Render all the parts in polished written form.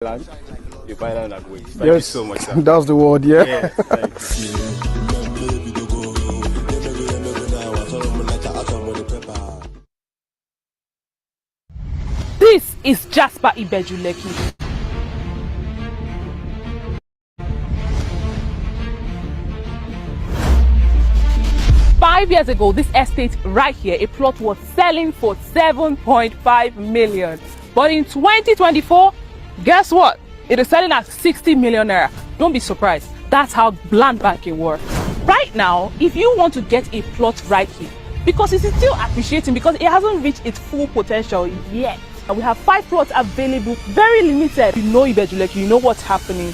land, you buy land and wait. Thank you Yes, so much, sir. that's the word, yeah. Yeah, thank you. This is Jasper Ibejuleki. Five years ago, this estate right here, a plot was selling for 7.5 million. But in 2024, guess what? It is selling at 60 million naira. Don't be surprised. That's how land banking works. Right now, if you want to get a plot right here, because it is still appreciating, because it hasn't reached its full potential yet. And we have 5 plots available, very limited. You know Ibejuleki, you know what's happening.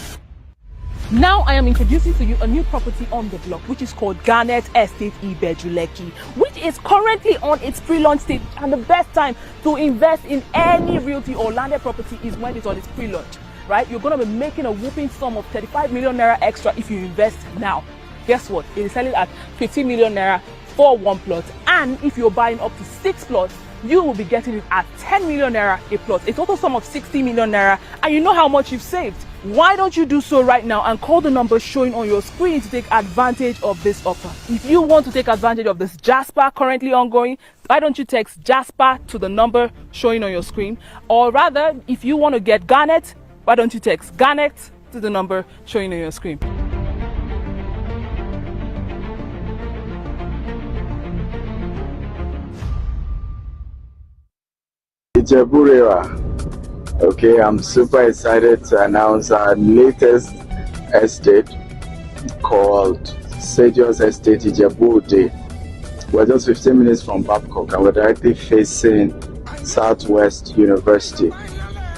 Now I am introducing to you a new property on the block, which is called Garnet Estate Ibejuleki, which is currently on its pre-launch stage. And the best time to invest in any realty or landed property is when it's on its pre-launch, right? You're going to be making a whooping sum of 35 million naira extra if you invest now. Guess what? It is selling at 15 million naira for one plot. And if you're buying up to 6 plots, you will be getting it at 10 million naira a plot, a total sum of 60 million naira, and you know how much you've saved. Why don't you do so right now and call the number showing on your screen to take advantage of this offer? If you want to take advantage of this Jasper currently ongoing, why don't you text Jasper to the number showing on your screen? Or rather, if you want to get Garnet, why don't you text Garnet to the number showing on your screen? Okay, I'm super excited to announce our latest estate called Sejos Estate Ijebu. We're just 15 minutes from Babcock and we're directly facing Southwest University.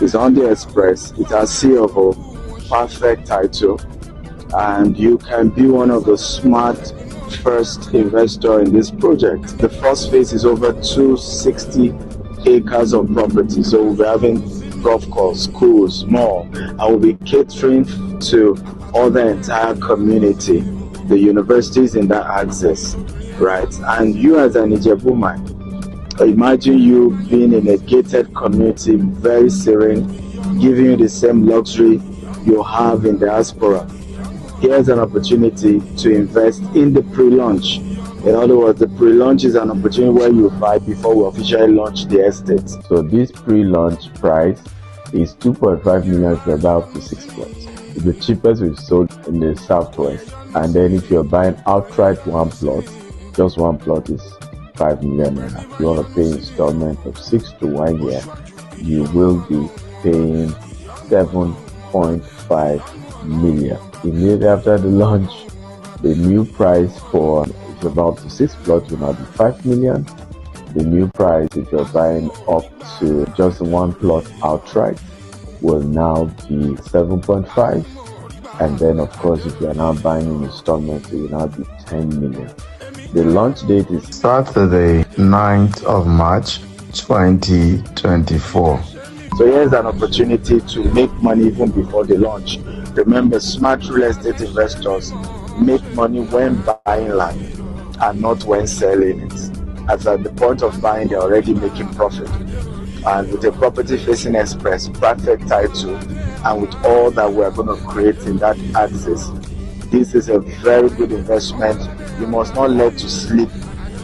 It's on the express, it has C of O, perfect title, and you can be one of the smart first investor in this project. The first phase is over 260 acres of property, so we'll be having golf course, schools, mall. I will be catering to all the entire community, the universities in that access, right? And you as an Ijebu man, imagine you being in a gated community, very serene, giving you the same luxury you have in diaspora. Here's an opportunity to invest in the pre-launch. In other words, the pre-launch is an opportunity where you buy before we officially launch the estate. So this pre-launch price is 2.5 million to buy up to 6 plots. It's the cheapest we've sold in the southwest. And then if you're buying outright one plot, just one plot is 5 million naira. If you want to pay installment of 6 to 1 year, you will be paying 7.5 million. Immediately after the launch, the new price for if you're about to 6 plots will now be 5 million. The new price if you're buying up to just one plot outright will now be 7.5, and then of course if you're now buying in installments it will now be 10 million. The launch date is Saturday, 9th of March 2024. So here's an opportunity to make money even before the launch. Remember, smart real estate investors make money when buying land and not when selling it. As at the point of buying, they're already making profit. And with a property facing express, perfect title, and with all that we're going to create in that axis, this is a very good investment. You must not let to slip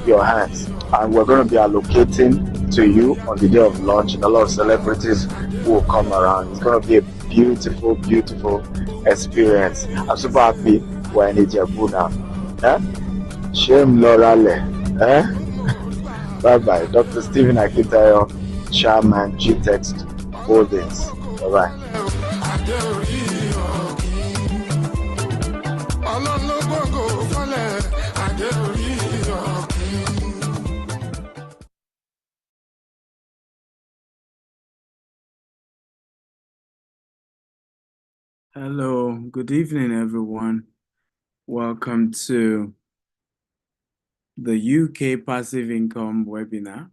your hands. And we're going to be allocating to you on the day of launch, and a lot of celebrities will come around. It's going to be a beautiful, beautiful experience. I'm super happy we're in Ijebu now. Shame Lorale. Bye-bye. Dr. Stephen Akitayo, Chairman, G-Text Holdings. Bye-bye. Hello, good evening, everyone. Welcome to the UK Passive Income webinar.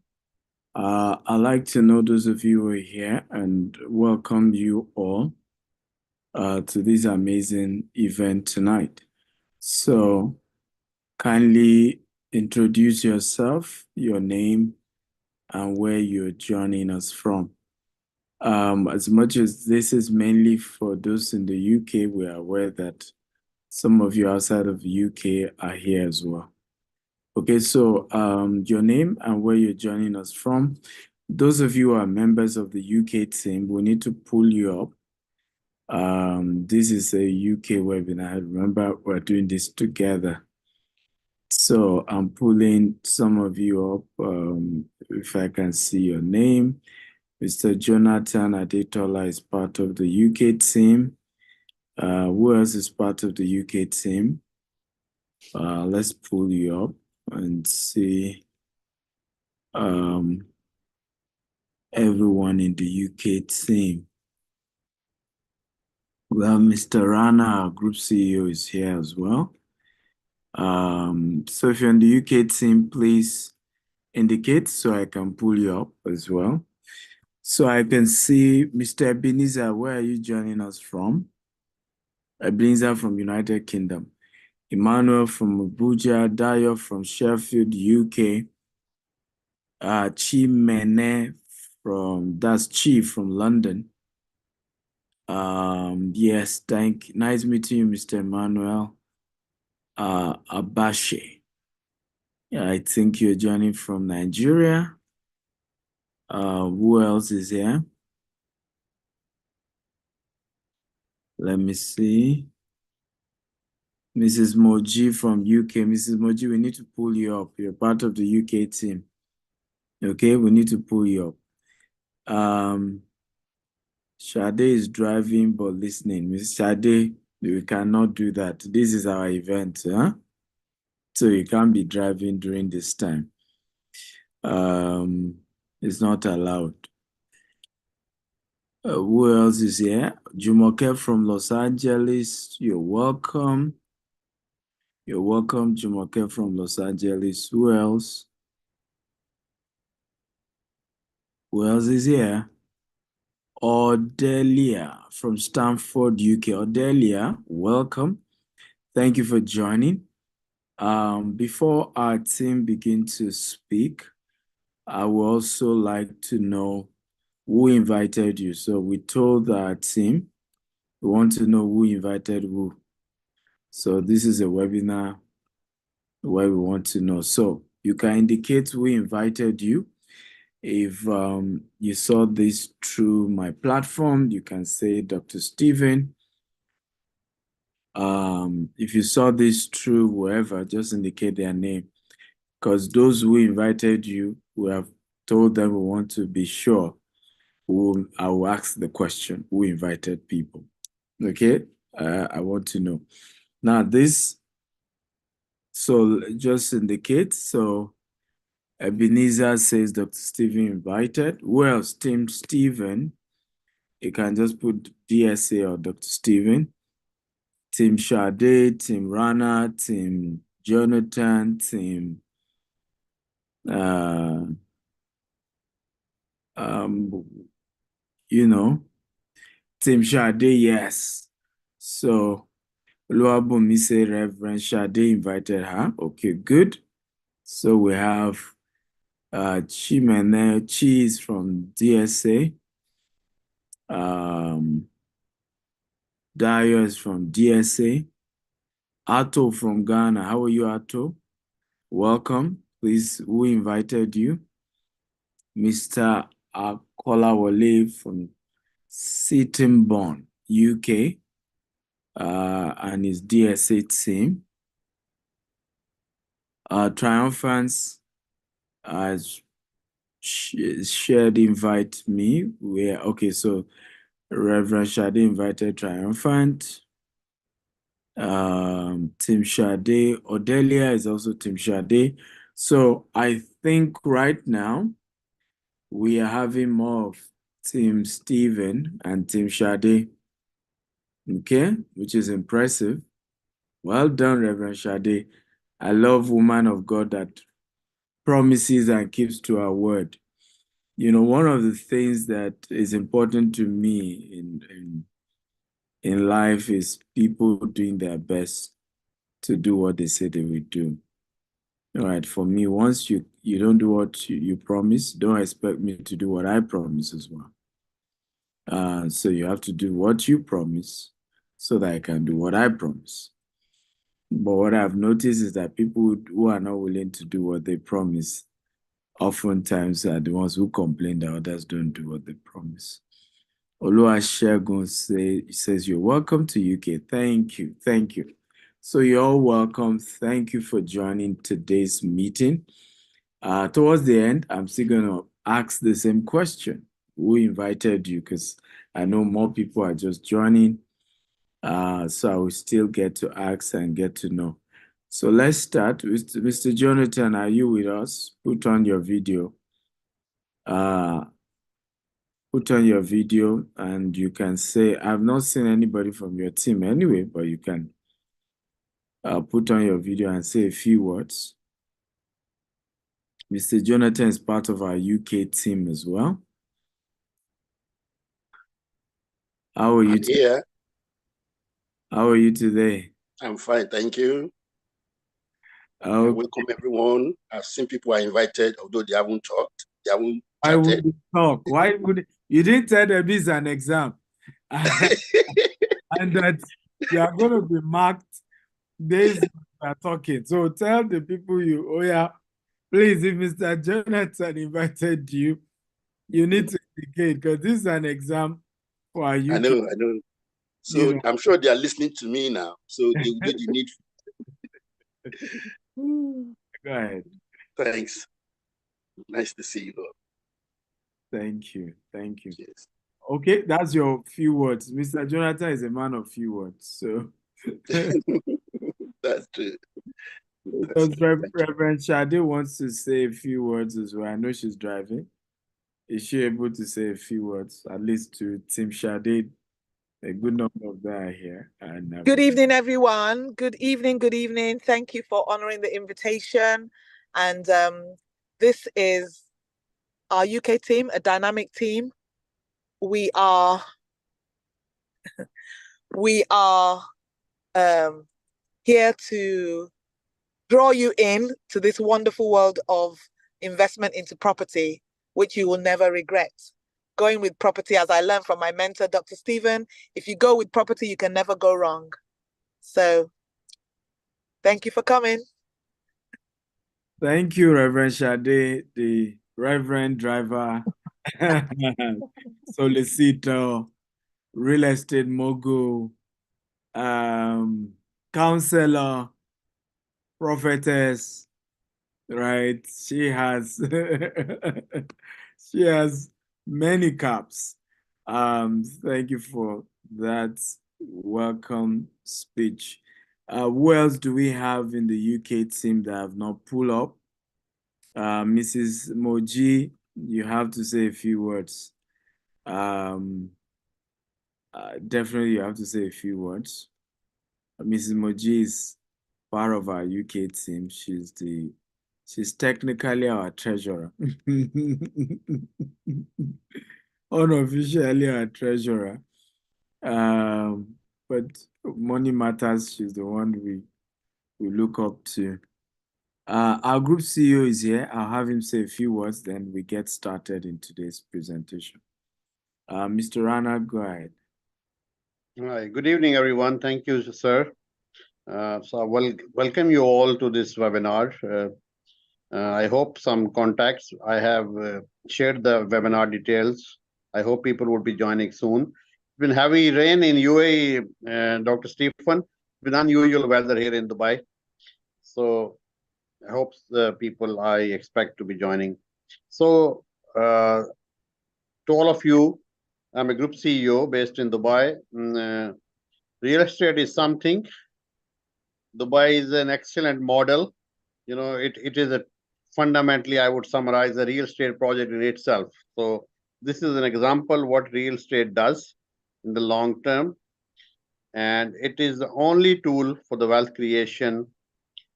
I'd like to know those of you who are here and welcome you all to this amazing event tonight. So kindly introduce yourself, your name, and where you're joining us from. As much as this is mainly for those in the UK, we are aware that some of you outside of the UK are here as well. Okay, so your name and where you're joining us from. Those of you who are members of the UK team, we need to pull you up. This is a UK webinar. Remember, we're doing this together. So I'm pulling some of you up. If I can see your name. Mr. Jonathan Adetola is part of the UK team. Who else is part of the UK team? Let's pull you up and see everyone in the UK team. Well, Mr. Rana, our group CEO, is here as well. So if you're in the UK team, please indicate so I can pull you up as well. So I can see Mr. Ebenezer, where are you joining us from? Ebenezer from United Kingdom. Emmanuel from Abuja, Dayo from Sheffield, UK. Chimene that's Chi from London. Yes, nice meeting you, Mr. Emmanuel. Abashe. Yeah, I think you're joining from Nigeria. Who else is here? Let me see. Mrs. Moji from UK. Mrs. Moji, we need to pull you up. You're part of the UK team. Okay, we need to pull you up. Sade is driving but listening. Miss Sade, we cannot do that. This is our event, huh? So you can't be driving during this time. It's not allowed. Who else is here? Jumoke from Los Angeles. You're welcome. You're welcome, Jumoke from Los Angeles. Who else? Who else is here? Odelia from Stamford, UK. Odelia, welcome. Thank you for joining. Before our team begin to speak, I would also like to know who invited you. So we told our team, we want to know who invited who. So this is a webinar where we want to know. So you can indicate who invited you. If you saw this through my platform, you can say Dr. Stephen. If you saw this through whoever, just indicate their name. Because those who invited you, we have told them we want to be sure. I will ask the question, who invited people? Okay, I want to know. Now so just indicate. So Ebenezer says Dr. Stephen invited. Who else? Team Stephen. You can just put DSA or Dr. Stephen. Team Sade, Team Rana, Team Jonathan, Team Team Sade, yes. So Oluwabunmi say Reverend Sade invited her. Okay, good. So we have Chimene Cheese from DSA. Dayo is from DSA. Ato from Ghana. How are you, Ato? Welcome. Please, who invited you? Mr. Akolawole from Sittingbourne, UK, and his DSA team. Triumphants shared invite me. Okay, so Reverend Shade invited Triumphant. Team Shade. Odelia is also Team Shade. So I think right now we are having more of Team Stephen and Team Shade. Okay, which is impressive. Well done, Reverend Shade. I love woman of God that promises and keeps to her word. You know, one of the things that is important to me in life is people doing their best to do what they say they will do. All right, for me, once you don't do what you promise, don't expect me to do what I promise as well. So you have to do what you promise so that I can do what I promise. But what I've noticed is that people who are not willing to do what they promise oftentimes are the ones who complain that others don't do what they promise. Oluwasegun says, you're welcome to UK. Thank you. Thank you. So you're all welcome. Thank you for joining today's meeting. Towards the end, I'm still going to ask the same question. Who invited you? Because I know more people are just joining. So I will still get to ask and get to know. So let's start. Mr. Jonathan, are you with us? Put on your video. Put on your video and you can say, I've not seen anybody from your team anyway, but you can put on your video and say a few words. Mr. Jonathan is part of our UK team as well. How are you? Here. How are you today? I'm fine, thank you. Okay. Welcome everyone. I've seen people are invited, although they haven't talked. They haven't Why would chatted. you talk? Why would you didn't tell them this is an exam, and that you are going to be marked days we are talking. So tell the people please, if Mr. Jonathan invited you, you need to indicate because this is an exam for our UK. I know. So I'm sure they are listening to me now. So they will do the need. Go ahead. Thanks. Nice to see you all. Thank you. Thank you. Yes. Okay, that's your few words. Mr. Jonathan is a man of few words. So That's true. Reverend Shade wants to say a few words as well. I know she's driving. Is she able to say a few words, at least to Team Shade? A good number of them are here. And good evening, everyone. Good evening. Good evening. Thank you for honoring the invitation. And this is our UK team, a dynamic team. We are here to draw you in to this wonderful world of investment into property, which you will never regret. Going with property, as I learned from my mentor, Dr. Stephen, if you go with property, you can never go wrong. So thank you for coming. Thank you, Reverend Shade, the Reverend driver, solicitor, real estate mogul, counselor, prophetess, right? She has she has many caps. Thank you for that welcome speech. Who else do we have in the UK team that have not pulled up? Mrs. Moji, you have to say a few words. Definitely you have to say a few words. Mrs. Moji is part of our UK team. She's technically our treasurer. Unofficially our treasurer. But money matters, she's the one we look up to. Our group CEO is here. I'll have him say a few words, then we get started in today's presentation. Mr. Rana, go ahead. Hi, good evening, everyone. Thank you, sir. So welcome you all to this webinar. I hope some contacts. I have shared the webinar details. I hope people will be joining soon. It's been heavy rain in UAE, Dr. Stephen. It's been unusual weather here in Dubai. So I hope the people I expect to be joining. So to all of you, I'm a group CEO based in Dubai. Real estate is something. Dubai is an excellent model. You know, it is a fundamentally, I would summarize a real estate project in itself. So this is an example what real estate does in the long term. And it is the only tool for the wealth creation.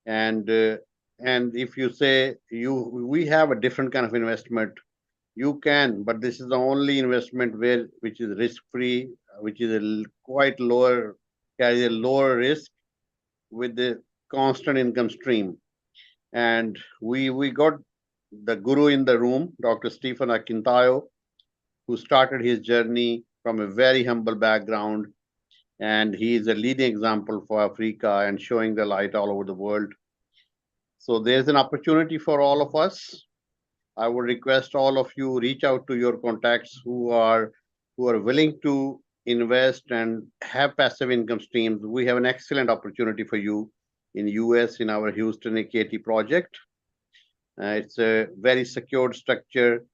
And if you say we have a different kind of investment, you can, but this is the only investment which is risk-free, which is quite lower, carries a lower risk with the constant income stream. And we got the guru in the room, Dr. Stephen Akintayo, who started his journey from a very humble background, and he is a leading example for Africa and showing the light all over the world. So there's an opportunity for all of us. I would request all of you reach out to your contacts who are willing to invest and have passive income streams. We have an excellent opportunity for you in US in our Houston AKT project. It's a very secured structure.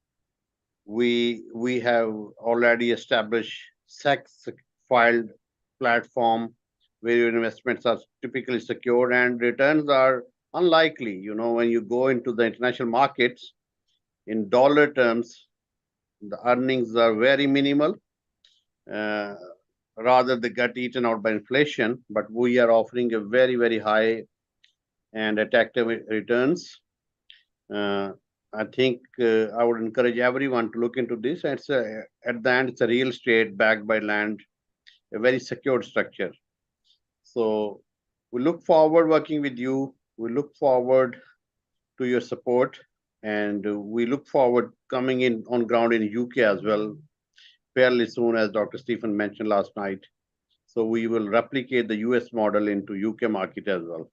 We have already established SEC filed platform where your investments are typically secured and returns are unlikely. You know, when you go into the international markets, in dollar terms, the earnings are very minimal. Rather, they get eaten out by inflation, but we are offering a very, very high and attractive returns. I think I would encourage everyone to look into this. At the end, it's a real estate backed by land, a very secured structure. So we look forward working with you. We look forward to your support, and we look forward coming in on ground in UK as well fairly soon, as Dr. Stephen mentioned last night. So we will replicate the US model into UK market as well.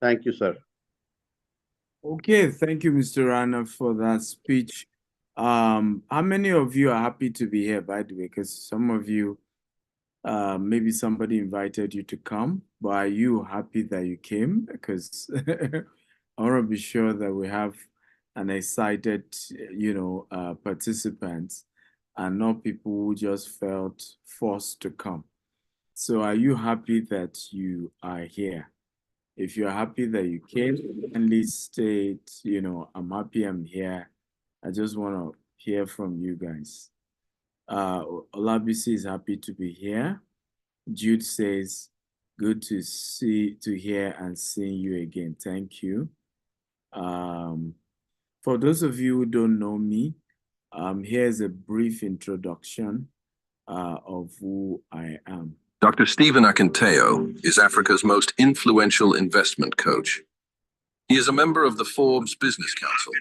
Thank you, sir. Okay, thank you, Mr. Rana, for that speech. How many of you are happy to be here, by the way? Because some of you, maybe somebody invited you to come, but are you happy that you came? Because I want to be sure that we have an excited, participants and not people who just felt forced to come. So are you happy that you are here? If you're happy that you came, kindly state, I'm happy I'm here. I just want to hear from you guys. Olabisi is happy to be here. Jude says, good to hear and seeing you again. Thank you. For those of you who don't know me, here's a brief introduction of who I am. Dr. Stephen Akintayo is Africa's most influential investment coach. He is a member of the Forbes Business Council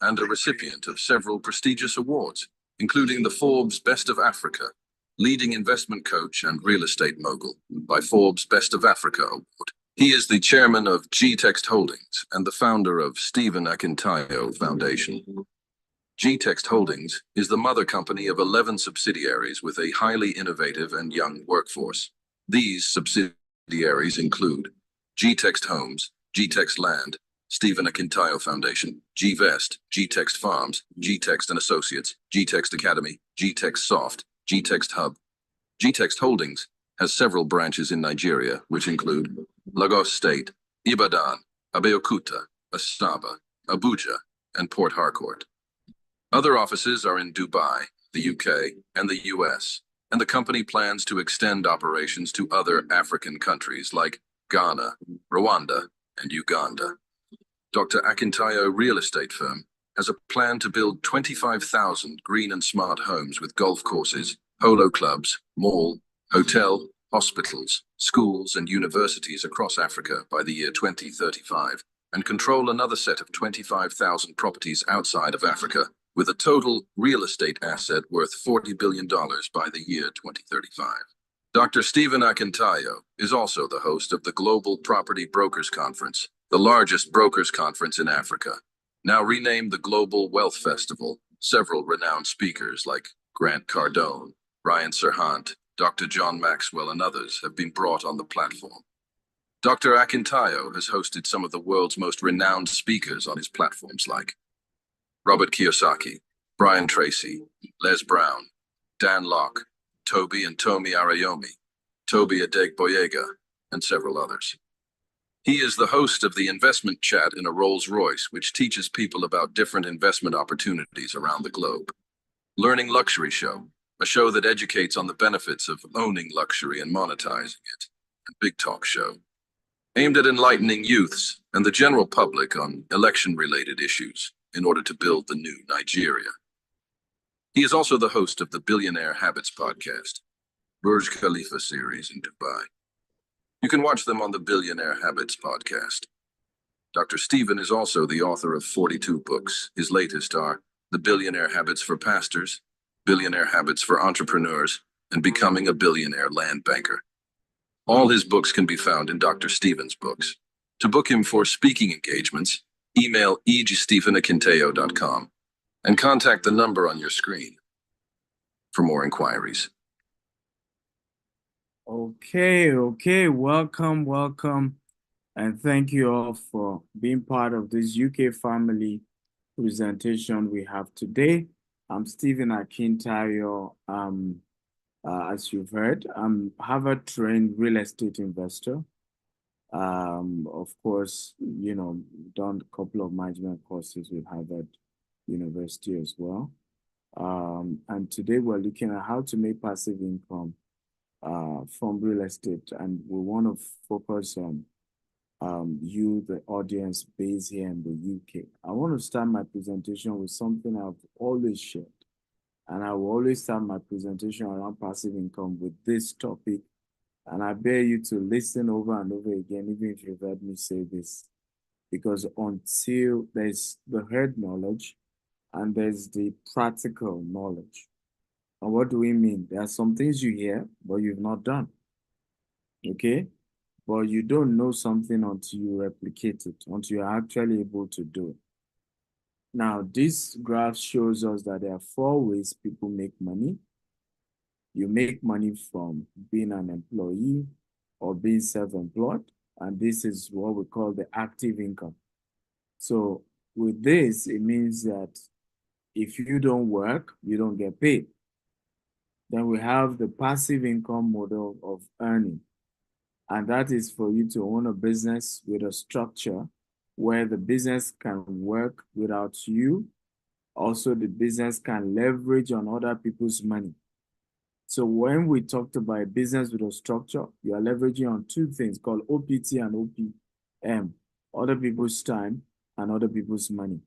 and a recipient of several prestigious awards, including the Forbes Best of Africa, Leading Investment Coach and Real Estate Mogul by Forbes Best of Africa Award. He is the chairman of G-Text Holdings and the founder of Stephen Akintayo Foundation. G-Text Holdings is the mother company of 11 subsidiaries with a highly innovative and young workforce. These subsidiaries include G-Text Homes, G-Text Land, Stephen Akintayo Foundation, G-Vest, G-Text Farms, G-Text and Associates, G-Text Academy, G-Text Soft, G-Text Hub. G-Text Holdings has several branches in Nigeria, which include Lagos State, Ibadan, Abeokuta, Asaba, Abuja, and Port Harcourt. Other offices are in Dubai, the UK, and the US, and the company plans to extend operations to other African countries like Ghana, Rwanda, and Uganda. Dr. Akintayo Real Estate Firm has a plan to build 25,000 green and smart homes with golf courses, polo clubs, mall, hotel, hospitals, schools, and universities across Africa by the year 2035, and control another set of 25,000 properties outside of Africa, with a total real estate asset worth $40 billion by the year 2035. Dr. Stephen Akintayo is also the host of the Global Property Brokers Conference, the largest brokers conference in Africa. Now renamed the Global Wealth Festival, several renowned speakers like Grant Cardone, Ryan Serhant, Dr. John Maxwell, and others have been brought on the platform. Dr. Akintayo has hosted some of the world's most renowned speakers on his platforms like Robert Kiyosaki, Brian Tracy, Les Brown, Dan Locke, Toby and Tomi Arayomi, Toby Adegboyega, and several others. He is the host of the Investment Chat in a Rolls-Royce, which teaches people about different investment opportunities around the globe. Learning Luxury Show, a show that educates on the benefits of owning luxury and monetizing it, and Big Talk Show, aimed at enlightening youths and the general public on election-related issues in order to build the new Nigeria. He is also the host of the Billionaire Habits podcast, Burj Khalifa series in Dubai. You can watch them on the Billionaire Habits podcast. Dr. Stephen is also the author of 42 books. His latest are The Billionaire Habits for Pastors, Billionaire Habits for Entrepreneurs and Becoming a Billionaire Land Banker. All his books can be found in Dr. Stephen's books. To book him for speaking engagements, email egstephen@kinteo.com and contact the number on your screen for more inquiries. Okay, welcome, and thank you all for being part of this UK family presentation we have today. I'm Stephen Akintayo. As you've heard, I'm Harvard-trained real estate investor. Of course, done a couple of management courses with Harvard University as well. And today we're looking at how to make passive income from real estate, and we want to focus on you, the audience based here in the UK. I want to start my presentation with something I've always shared, and I will always start my presentation around passive income with this topic, and I bear you to listen over and over again, even if you've heard me say this, because until there's the herd knowledge and there's the practical knowledge. And what do we mean? There are some things you hear, but you've not done. Okay? But you don't know something until you replicate it, until you're actually able to do it. Now, this graph shows us that there are 4 ways people make money. You make money from being an employee or being self-employed, and this is what we call the active income. So with this, it means that if you don't work, you don't get paid. Then we have the passive income model of earning. And that is for you to own a business with a structure where the business can work without you. Also, the business can leverage on other people's money. So when we talked about a business with a structure, you are leveraging on 2 things called OPT and OPM, other people's time and other people's money.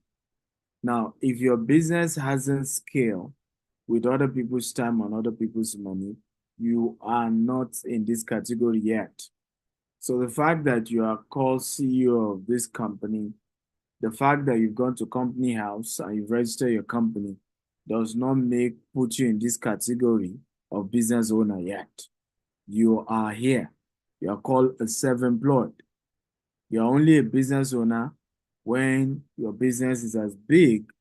Now, if your business hasn't scaled with other people's time and other people's money, you are not in this category yet. So the fact that you are called CEO of this company, the fact that you've gone to company house and you've registered your company does not put you in this category of business owner yet. You are here. You are called a self-employed. You're only a business owner when your business is as big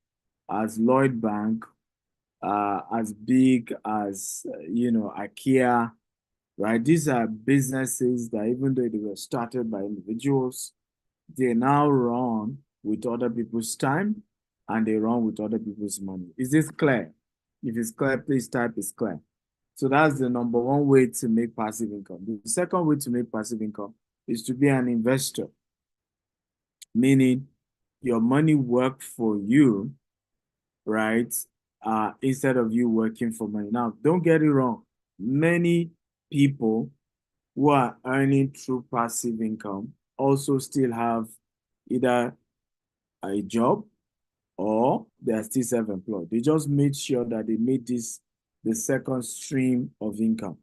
as Lloyd Bank, as big as, IKEA, right? These are businesses that even though they were started by individuals, they now run with other people's time and they run with other people's money. Is this clear? If it's clear, please type it's clear. So that's the number 1 way to make passive income. The second way to make passive income is to be an investor, meaning your money works for you, right? Instead of you working for money. Now, don't get it wrong. Many people who are earning through passive income also still have either a job or they are still self-employed. They just made sure that they made this the second stream of income.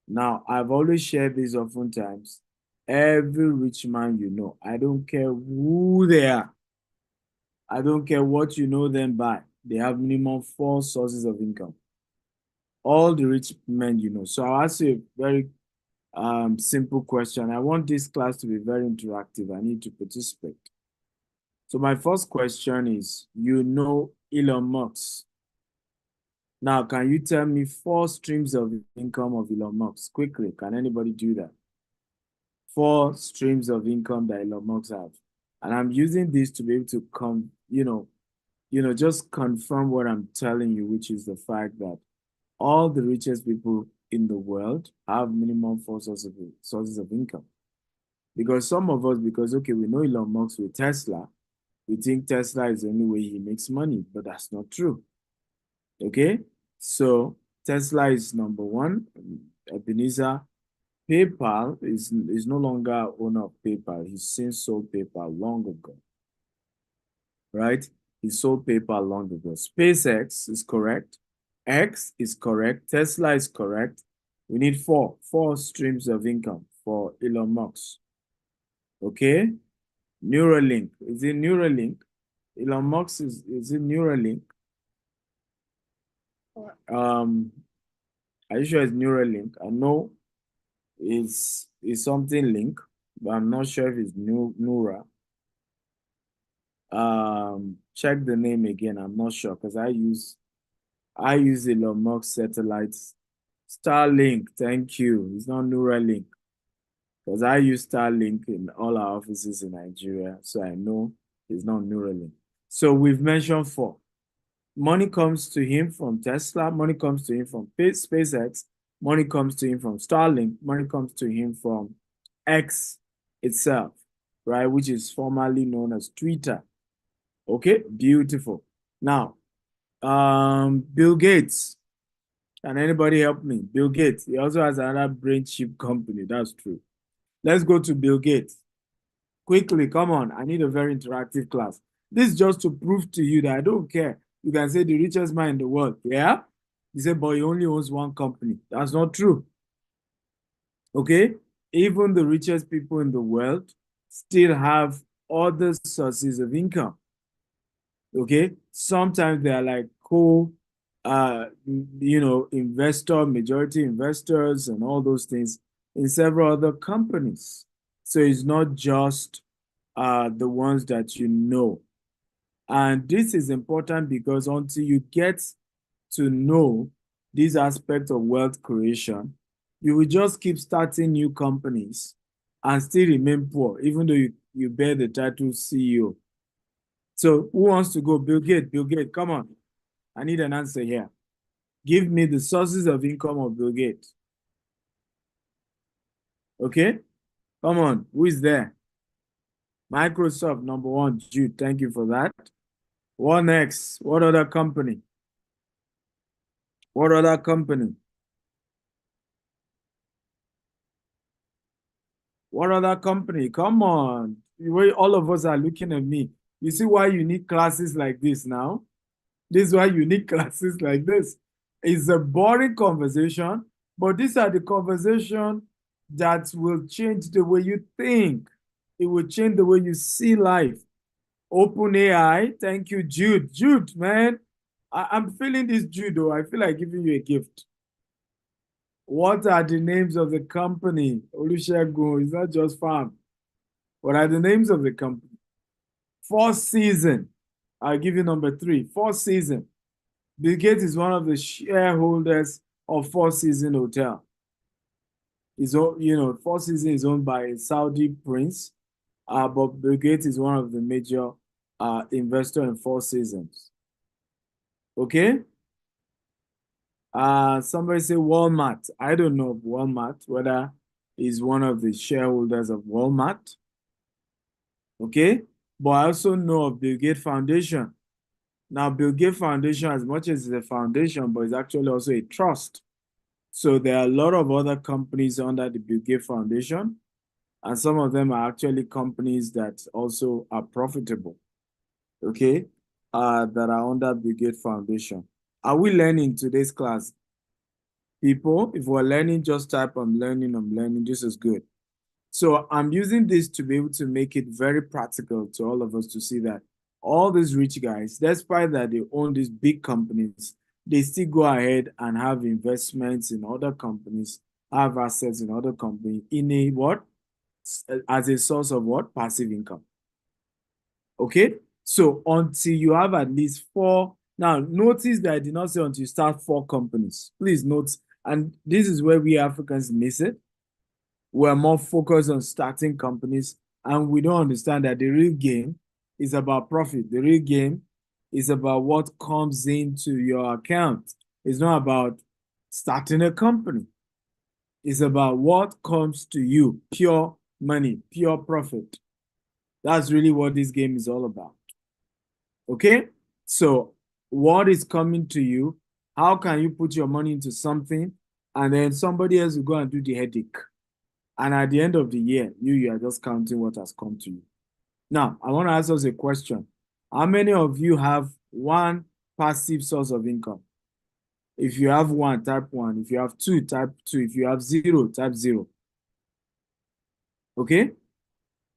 Now, I've always shared this oftentimes. Every rich man you know, I don't care who they are, I don't care what you know them by, they have minimum 4 sources of income. All the rich men you know. So I'll ask you a very simple question. I want this class to be very interactive. I need to participate. So my first question is, Elon Musk. Now, can you tell me 4 streams of income of Elon Musk? Quickly, can anybody do that? 4 streams of income that Elon Musk have. And I'm using this to be able to just confirm what I'm telling you, which is the fact that all the richest people in the world have minimum 4 sources of income. Because some of us, we know Elon Musk with Tesla, we think Tesla is the only way he makes money, but that's not true. Okay, so Tesla is number 1. Ebenezer, PayPal is no longer owner of PayPal. He's since sold PayPal long ago, right? He sold PayPal long ago. SpaceX is correct. X is correct. Tesla is correct. We need 4 streams of income for Elon Musk. Okay, Neuralink. Is it Neuralink? Elon Musk is it Neuralink? Are you sure it's Neuralink? I know it's something link, but I'm not sure if it's Neura. Check the name again. I'm not sure because I use Elon Musk satellites. Starlink, thank you. It's not Neuralink. Because I use Starlink in all our offices in Nigeria, so I know it's not Neuralink. So we've mentioned 4. Money comes to him from Tesla, money comes to him from SpaceX, money comes to him from Starlink, money comes to him from X itself, right? Which is formerly known as Twitter. Okay, beautiful. Now, Bill Gates. Can anybody help me? Bill Gates. He also has another brain chip company. That's true. Let's go to Bill Gates. Quickly, come on. I need a very interactive class. This is just to prove to you that I don't care. You can say the richest man in the world. Yeah? You say, but he only owns one company. That's not true. Okay? Even the richest people in the world still have other sources of income. Okay? Sometimes they are like majority investors and all those things in several other companies. So it's not just the ones that you know. And this is important because until you get to know this aspect of wealth creation, you will just keep starting new companies and still remain poor, even though you bear the title CEO. So who wants to go? Bill Gates, come on. I need an answer here. Give me the sources of income of Bill Gates. Okay? Come on. Who is there? Microsoft, number 1. Jude, thank you for that. What next? What other company? What other company? What other company? Come on. The way all of us are looking at me. You see why you need classes like this now? This is why you need classes like this. It's a boring conversation, but these are the conversation that will change the way you think. It will change the way you see life. Open AI. Thank you, Jude. Jude, man. I'm feeling this, Jude, though. I feel like giving you a gift. What are the names of the company? Olusegun, it's not just farm. What are the names of the company? Four Seasons. I'll give you number 3. Four Seasons. Bill Gates is one of the shareholders of Four Seasons Hotel. Four Seasons is owned by a Saudi prince, but Bill Gates is one of the major investor in Four Seasons. Okay? Somebody say Walmart. I don't know Walmart, whether he's one of the shareholders of Walmart. Okay? But I also know of Bill Gates Foundation. Now, Bill Gates Foundation, as much as it's a foundation, but it's actually also a trust. So there are a lot of other companies under the Bill Gates Foundation, and some of them are actually companies that also are profitable, okay, that are under Bill Gates Foundation. Are we learning today's class? People, if we're learning, just type I'm learning. This is good. So I'm using this to be able to make it very practical to all of us to see that all these rich guys, despite that they own these big companies, they still go ahead and have investments in other companies, have assets in other companies in a what? As a source of what? Passive income. Okay? So until you have at least 4, now notice that I did not say until you start 4 companies. Please note, and this is where we Africans miss it. We're more focused on starting companies, and we don't understand that the real game is about profit. The real game is about what comes into your account. It's not about starting a company. It's about what comes to you, pure money, pure profit. That's really what this game is all about. Okay? So what is coming to you? How can you put your money into something and then somebody else will go and do the headache? And at the end of the year, you are just counting what has come to you. Now, I want to ask us a question. How many of you have one passive source of income? If you have 1, type 1. If you have 2, type 2. If you have 0, type 0. Okay?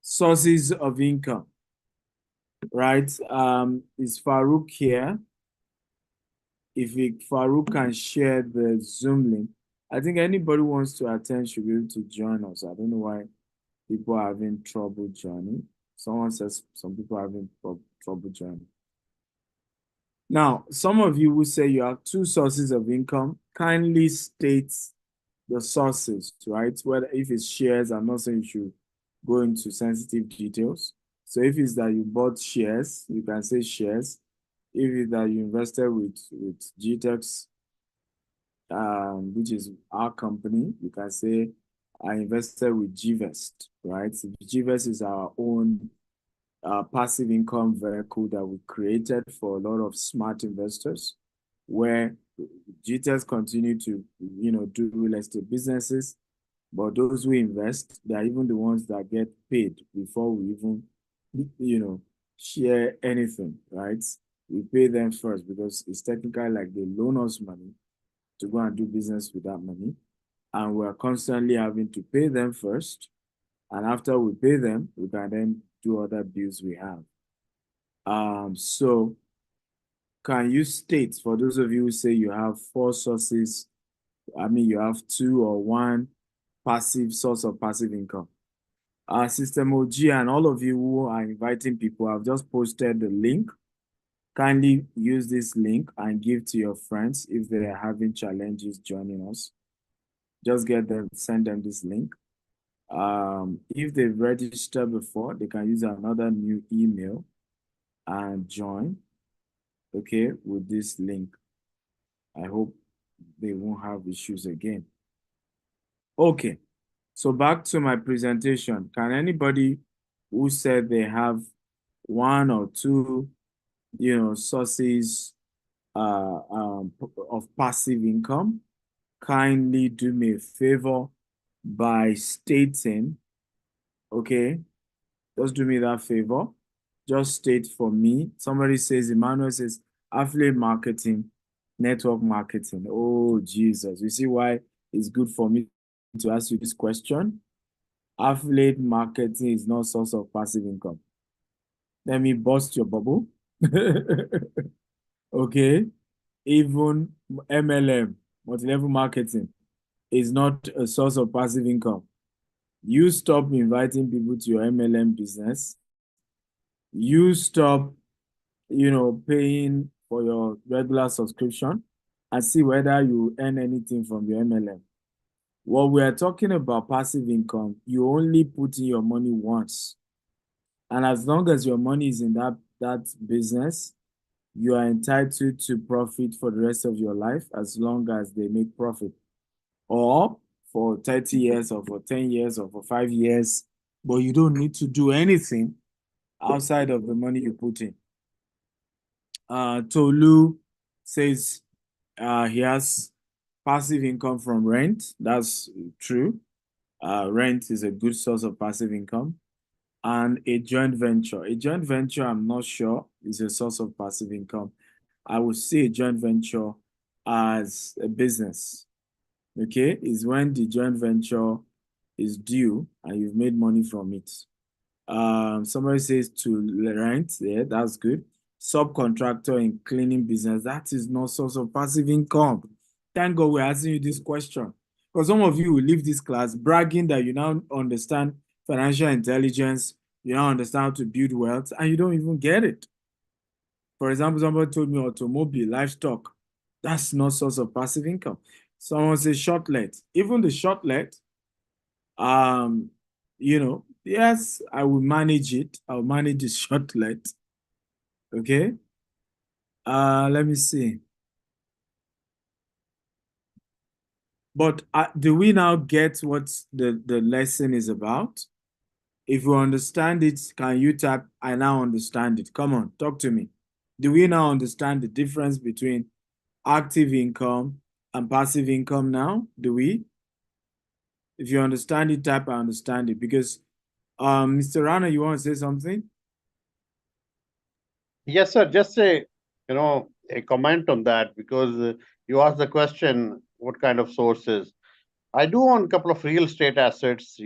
Sources of income. Right? Is Farouk here? if Farouk can share the Zoom link, I think anybody who wants to attend should be able to join us. I don't know why people are having trouble joining. Someone says some people are having trouble joining. Now, some of you will say you have two sources of income. Kindly state the sources, right? Whether if it's shares, I'm not saying you should go into sensitive details. So if it's that you bought shares, you can say shares. If it's that you invested with GTEx, which is our company, you can say I invested with GVest, right? So GVest is our own passive income vehicle that we created for a lot of smart investors, where GTEx continue to, do real estate businesses, but those who invest, they're even the ones that get paid before we even, share anything, right? We pay them first because it's technically like they loan us money to go and do business with that money. And we're constantly having to pay them first. And after we pay them, we can then do other bills we have. So can you state, for those of you who say you have four sources, you have two or one passive source of passive income? System OG and all of you who are inviting people, I've just posted the link. Kindly use this link and give to your friends if they are having challenges joining us. Just send them this link. If they've registered before, they can use another new email and join, okay, with this link. I hope they won't have issues again. Okay, so back to my presentation. Can anybody who said they have one or two, sources of passive income, kindly do me a favor by stating, okay, just do me that favor. Just state for me. Somebody says, Emmanuel says, affiliate marketing, network marketing. Oh, Jesus. You see why it's good for me to ask you this question? Affiliate marketing is not source of passive income. Let me bust your bubble. Okay. Even MLM, multi-level marketing, is not a source of passive income. You stop inviting people to your MLM business. You stop, paying for your regular subscription and see whether you earn anything from your MLM. What we are talking about passive income, you only put in your money once. And as long as your money is in that business, you are entitled to profit for the rest of your life as long as they make profit. Or for 30 years or for 10 years or for 5 years, but you don't need to do anything outside of the money you put in. Tolu says he has passive income from rent. That's true. Rent is a good source of passive income. And a joint venture. A joint venture, I'm not sure, is a source of passive income. I would see a joint venture as a business. Okay, is when the joint venture is due and you've made money from it. Somebody says to rent, yeah, that's good. Subcontractor in cleaning business, that is not source of passive income. Thank God we're asking you this question. Because some of you will leave this class bragging that you now understand financial intelligence, you now understand how to build wealth, and you don't even get it. For example, somebody told me automobile, livestock, that's not source of passive income. Someone says shortlet. Even the shortlet, yes, I will manage it. I'll manage the shortlet. Okay. Let me see. But do we now get what the lesson is about? If you understand it, can you type, I now understand it? Come on, talk to me. Do we now understand the difference between active income and passive income now? Do we? If you understand it, type I understand it. Because Mr. Rana, you want to say something? Yes, sir. Just a comment on that, because you asked the question, what kind of sources? I do own a couple of real estate assets,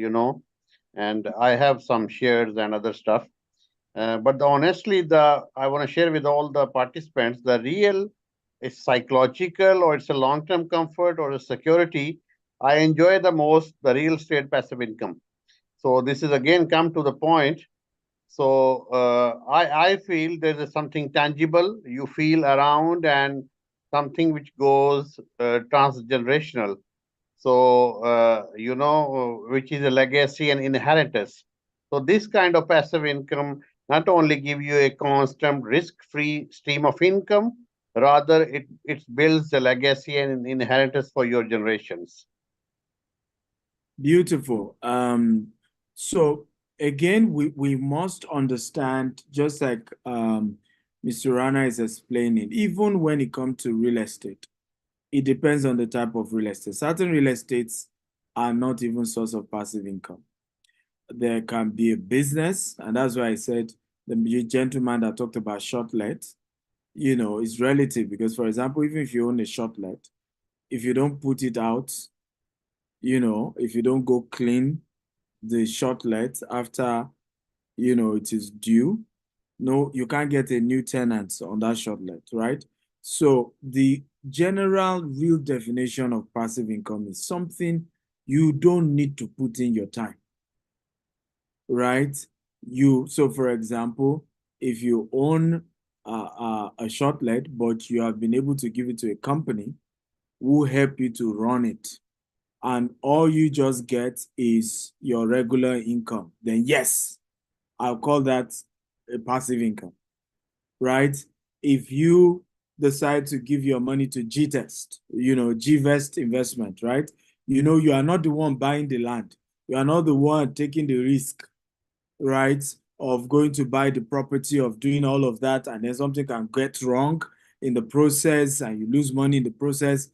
and I have some shares and other stuff. But honestly, I want to share with all the participants, the real it's psychological or it's a long-term comfort or a security, I enjoy the most the real estate passive income. So this is again come to the point. So I feel there is something tangible you feel around and something which goes transgenerational. So which is a legacy and inheritance. So this kind of passive income not only give you a constant risk-free stream of income, rather it builds a legacy and inheritance for your generations. Beautiful. So again, we must understand, just like Mr. Rana is explaining, even when it comes to real estate, it depends on the type of real estate. Certain real estates are not even source of passive income. There can be a business, and that's why I said the gentleman that talked about shortlet, is relative, because, for example, even if you own a shortlet, if you don't put it out, if you don't go clean the shortlet after, it is due, no, you can't get a new tenant on that shortlet, right? So the general real definition of passive income is something you don't need to put in your time, right? So for example, if you own a shortlet, but you have been able to give it to a company who help you to run it, and all you just get is your regular income, then yes, I'll call that a passive income, right? If you decide to give your money to G-Test, G-Vest investment, right? You are not the one buying the land. You are not the one taking the risk, right, of going to buy the property, of doing all of that, and then something can get wrong in the process and you lose money in the process.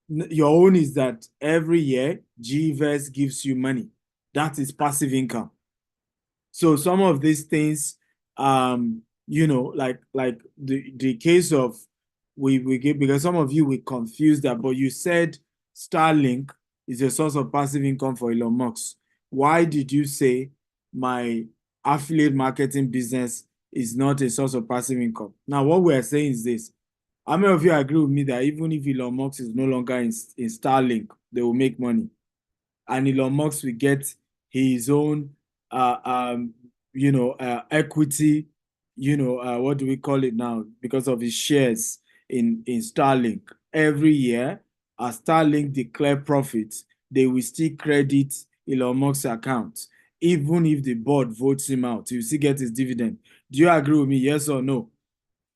Your own is that every year GVest gives you money. That is passive income. So some of these things, like the case of we get, because some of you we confused that, but you said Starlink is a source of passive income for Elon Musk. Why did you say my affiliate marketing business is not a source of passive income? Now, what we're saying is this. How many of you agree with me that even if Elon Musk is no longer in Starlink, they will make money? And Elon Musk will get his own, equity, what do we call it now? Because of his shares in Starlink. Every year, as Starlink declare profits, they will still credit Elon Musk's account. Even if the board votes him out, he will still get his dividend. Do you agree with me? Yes or no?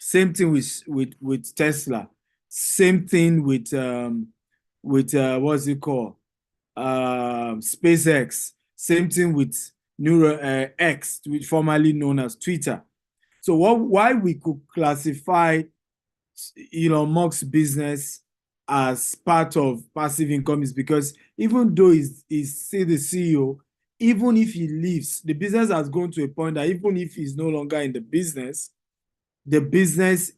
Same thing with Tesla. Same thing with what's it called? SpaceX. Same thing with X, which formerly known as Twitter. So why we could classify Elon Musk's business as part of passive income is because even though he's still the CEO, even if he leaves, the business has gone to a point that even if he's no longer in the business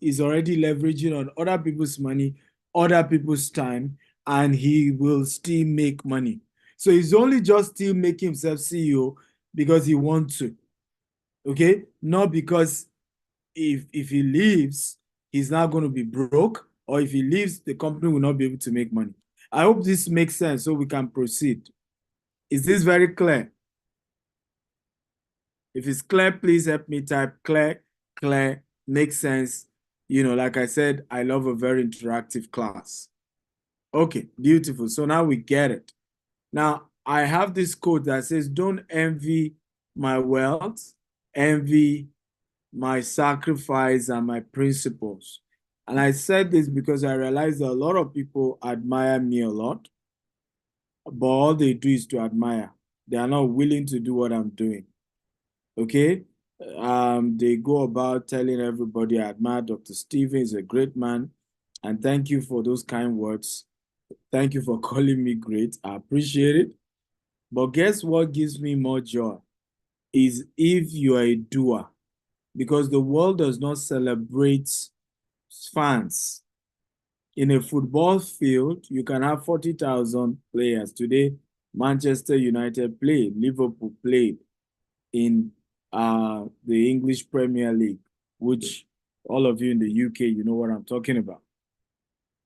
is already leveraging on other people's money, other people's time, and he will still make money. So he's only just still making himself CEO because he wants to, okay? Not because if he leaves, he's not going to be broke, or if he leaves, the company will not be able to make money. I hope this makes sense so we can proceed. Is this very clear? If it's clear, please help me type clear, makes sense. Like I said, I love a very interactive class. Okay, beautiful. So now we get it. Now, I have this quote that says, don't envy my wealth, envy my sacrifice and my principles. And I said this because I realized that a lot of people admire me a lot, but all they do is to admire. They are not willing to do what I'm doing. Okay? They go about telling everybody, I admire Dr. Stephen, he's a great man. And thank you for those kind words. Thank you for calling me great. I appreciate it. But guess what gives me more joy? Is if you are a doer. Because the world does not celebrate fans. In a football field, you can have 40,000 players. Today, Manchester United played, Liverpool played in the English Premier League, which all of you in the UK, you know what I'm talking about.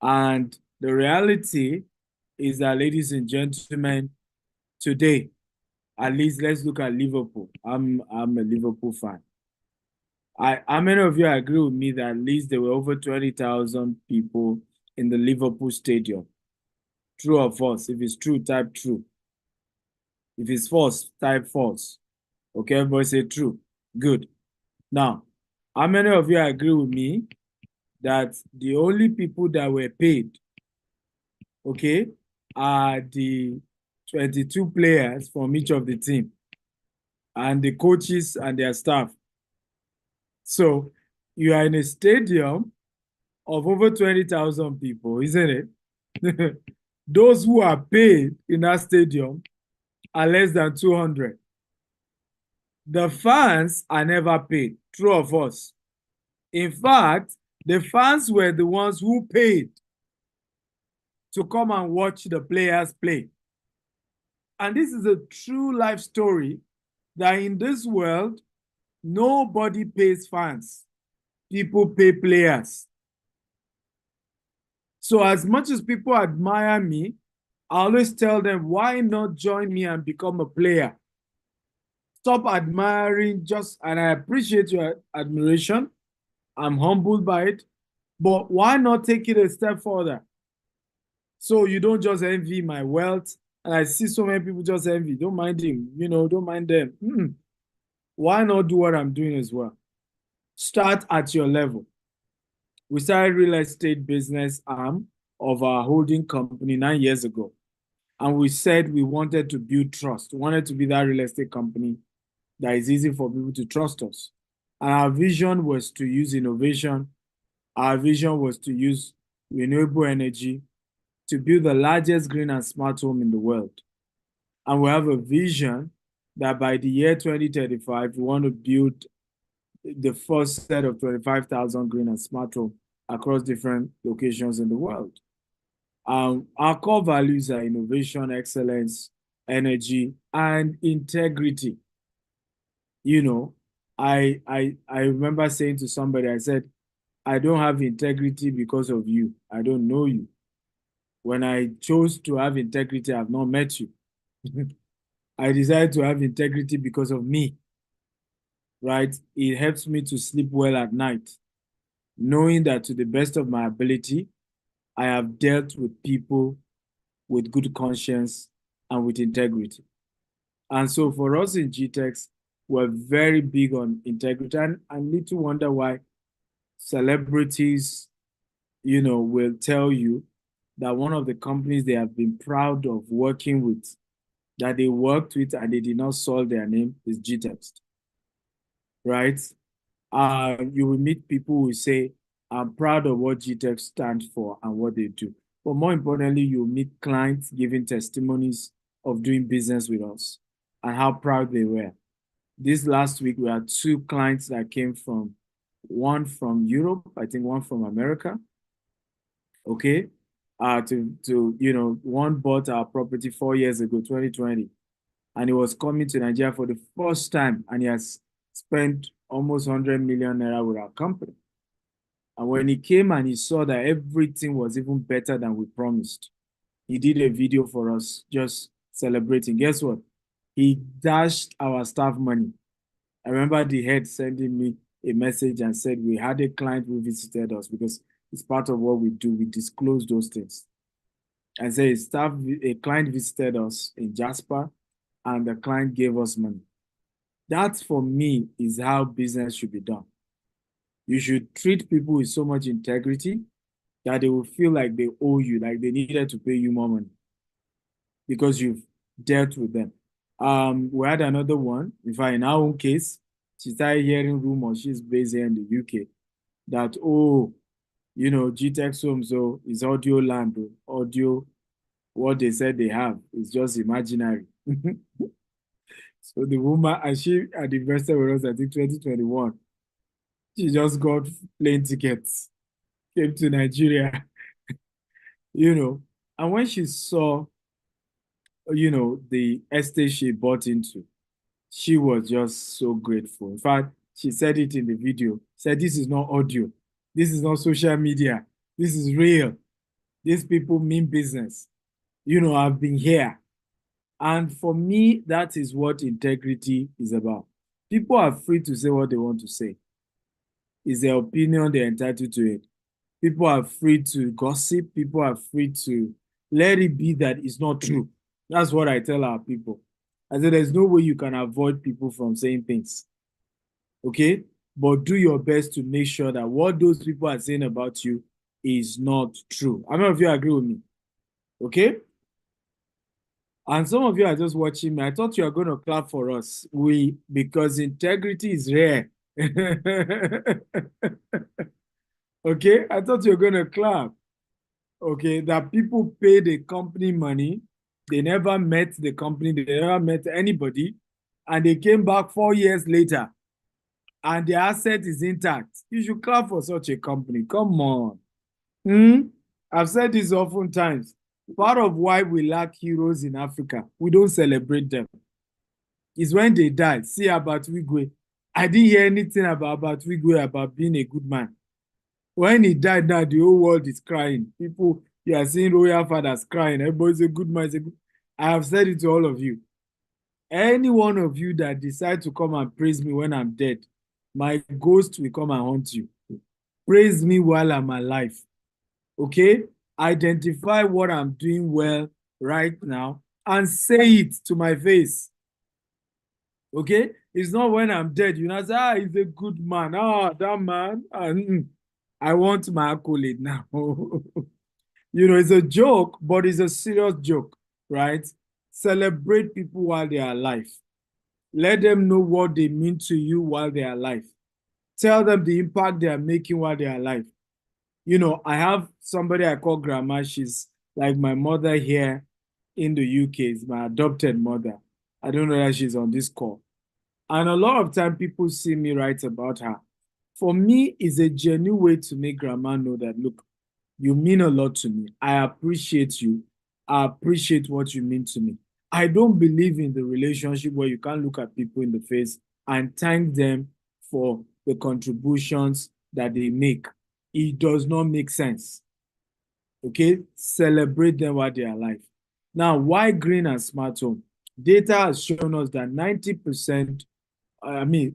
And the reality is that, ladies and gentlemen, today, at least let's look at Liverpool. I'm a Liverpool fan. How many of you agree with me that at least there were over 20,000 people in the Liverpool stadium? True or false? If it's true, type true. If it's false, type false. Okay, everybody say true. Good. Now, how many of you agree with me that the only people that were paid, okay, are the 22 players from each of the team and the coaches and their staff? So you are in a stadium of over 20,000 people, isn't it? Those who are paid in that stadium are less than 200. The fans are never paid, true or false? In fact, the fans were the ones who paid to come and watch the players play. And this is a true life story that in this world, nobody pays fans. People pay players. So as much as people admire me, I always tell them, why not join me and become a player? Stop admiring and I appreciate your admiration. I'm humbled by it, but why not take it a step further? So you don't just envy my wealth. And I see so many people just envy. Don't mind him, don't mind them. Why not do what I'm doing as well? Start at your level. We started real estate business arm of our holding company 9 years ago. And we said we wanted to build trust. We wanted to be that real estate company that is easy for people to trust us. And our vision was to use innovation. Our vision was to use renewable energy to build the largest green and smart home in the world. And we have a vision that by the year 2035, we want to build the first set of 25,000 green and smart home across different locations in the world. Our core values are innovation, excellence, energy, and integrity. I remember saying to somebody, I said, I don't have integrity because of you. I don't know you. When I chose to have integrity, I have not met you. I decided to have integrity because of me, right? It helps me to sleep well at night, knowing that to the best of my ability, I have dealt with people with good conscience and with integrity. And so for us in GTEx, we're very big on integrity. And I need to wonder why celebrities, will tell you that one of the companies they have been proud of working with, that they worked with and they did not sold their name, is GTEx, right? You will meet people who say, I'm proud of what GTEx stands for and what they do. But more importantly, you'll meet clients giving testimonies of doing business with us and how proud they were. This last week, we had 2 clients that came from, one from Europe, I think one from America. Okay. One bought our property 4 years ago, 2020, and he was coming to Nigeria for the first time, and he has spent almost 100 million naira with our company. And when he came and he saw that everything was even better than we promised, he did a video for us just celebrating. Guess what? He dashed our staff money. I remember the head sending me a message and said, we had a client who visited us, because it's part of what we do. We disclose those things. And say a client visited us in Jasper and the client gave us money. That for me is how business should be done. You should treat people with so much integrity that they will feel like they owe you, like they needed to pay you more money because you've dealt with them. We had another one. In fact, in our own case, she started hearing rumors, she's based here in the UK, that, GTEx Homes, so is audio land, audio, what they said they have is just imaginary. So the woman, and she had invested with us, I think 2021. She just got plane tickets, came to Nigeria, and when she saw, the estate she bought into, she was just so grateful. In fact, she said it in the video, said, this is not audio. This is not social media. This is real. These people mean business. You know, I've been here. And for me, that is what integrity is about. People are free to say what they want to say. It's their opinion, they're entitled to it. People are free to gossip. People are free to let it be that it's not true. That's what I tell our people. I said, there's no way you can avoid people from saying things. Okay? But do your best to make sure that what those people are saying about you is not true. How many of you agree with me? Okay? And some of you are just watching me. I thought you were going to clap for us. Because integrity is rare. Okay? I thought you were going to clap. Okay? That people pay the company money. They never met the company. They never met anybody. And they came back 4 years later. And the asset is intact. You should clap for such a company. Come on. I've said this often times. Part of why we lack heroes in Africa, we don't celebrate them. It's when they die. See about Wigwe. I didn't hear anything about Wigwe about being a good man. When he died now, the whole world is crying. People, you are seeing royal fathers crying. Everybody's a good man. I have said it to all of you. Any one of you that decide to come and praise me when I'm dead, my ghost will come and haunt you. Praise me while I'm alive. Okay? Identify what I'm doing well right now and say it to my face. Okay? It's not when I'm dead. You know, say, he's a good man. That man. I want my accolade now. You know, it's a joke, but it's a serious joke, right? Celebrate people while they are alive. Let them know what they mean to you while they are alive. Tell them the impact they are making while they are alive. You know, I have somebody I call grandma. She's like my mother here in the UK. It's my adopted mother. I don't know that she's on this call. And a lot of time people see me write about her. For me, it's a genuine way to make grandma know that, look, you mean a lot to me. I appreciate you. I appreciate what you mean to me. I don't believe in the relationship where you can't look at people in the face and thank them for the contributions that they make. It does not make sense. Okay? Celebrate them while they are alive. Now, why green and smart home? Data has shown us that 90%,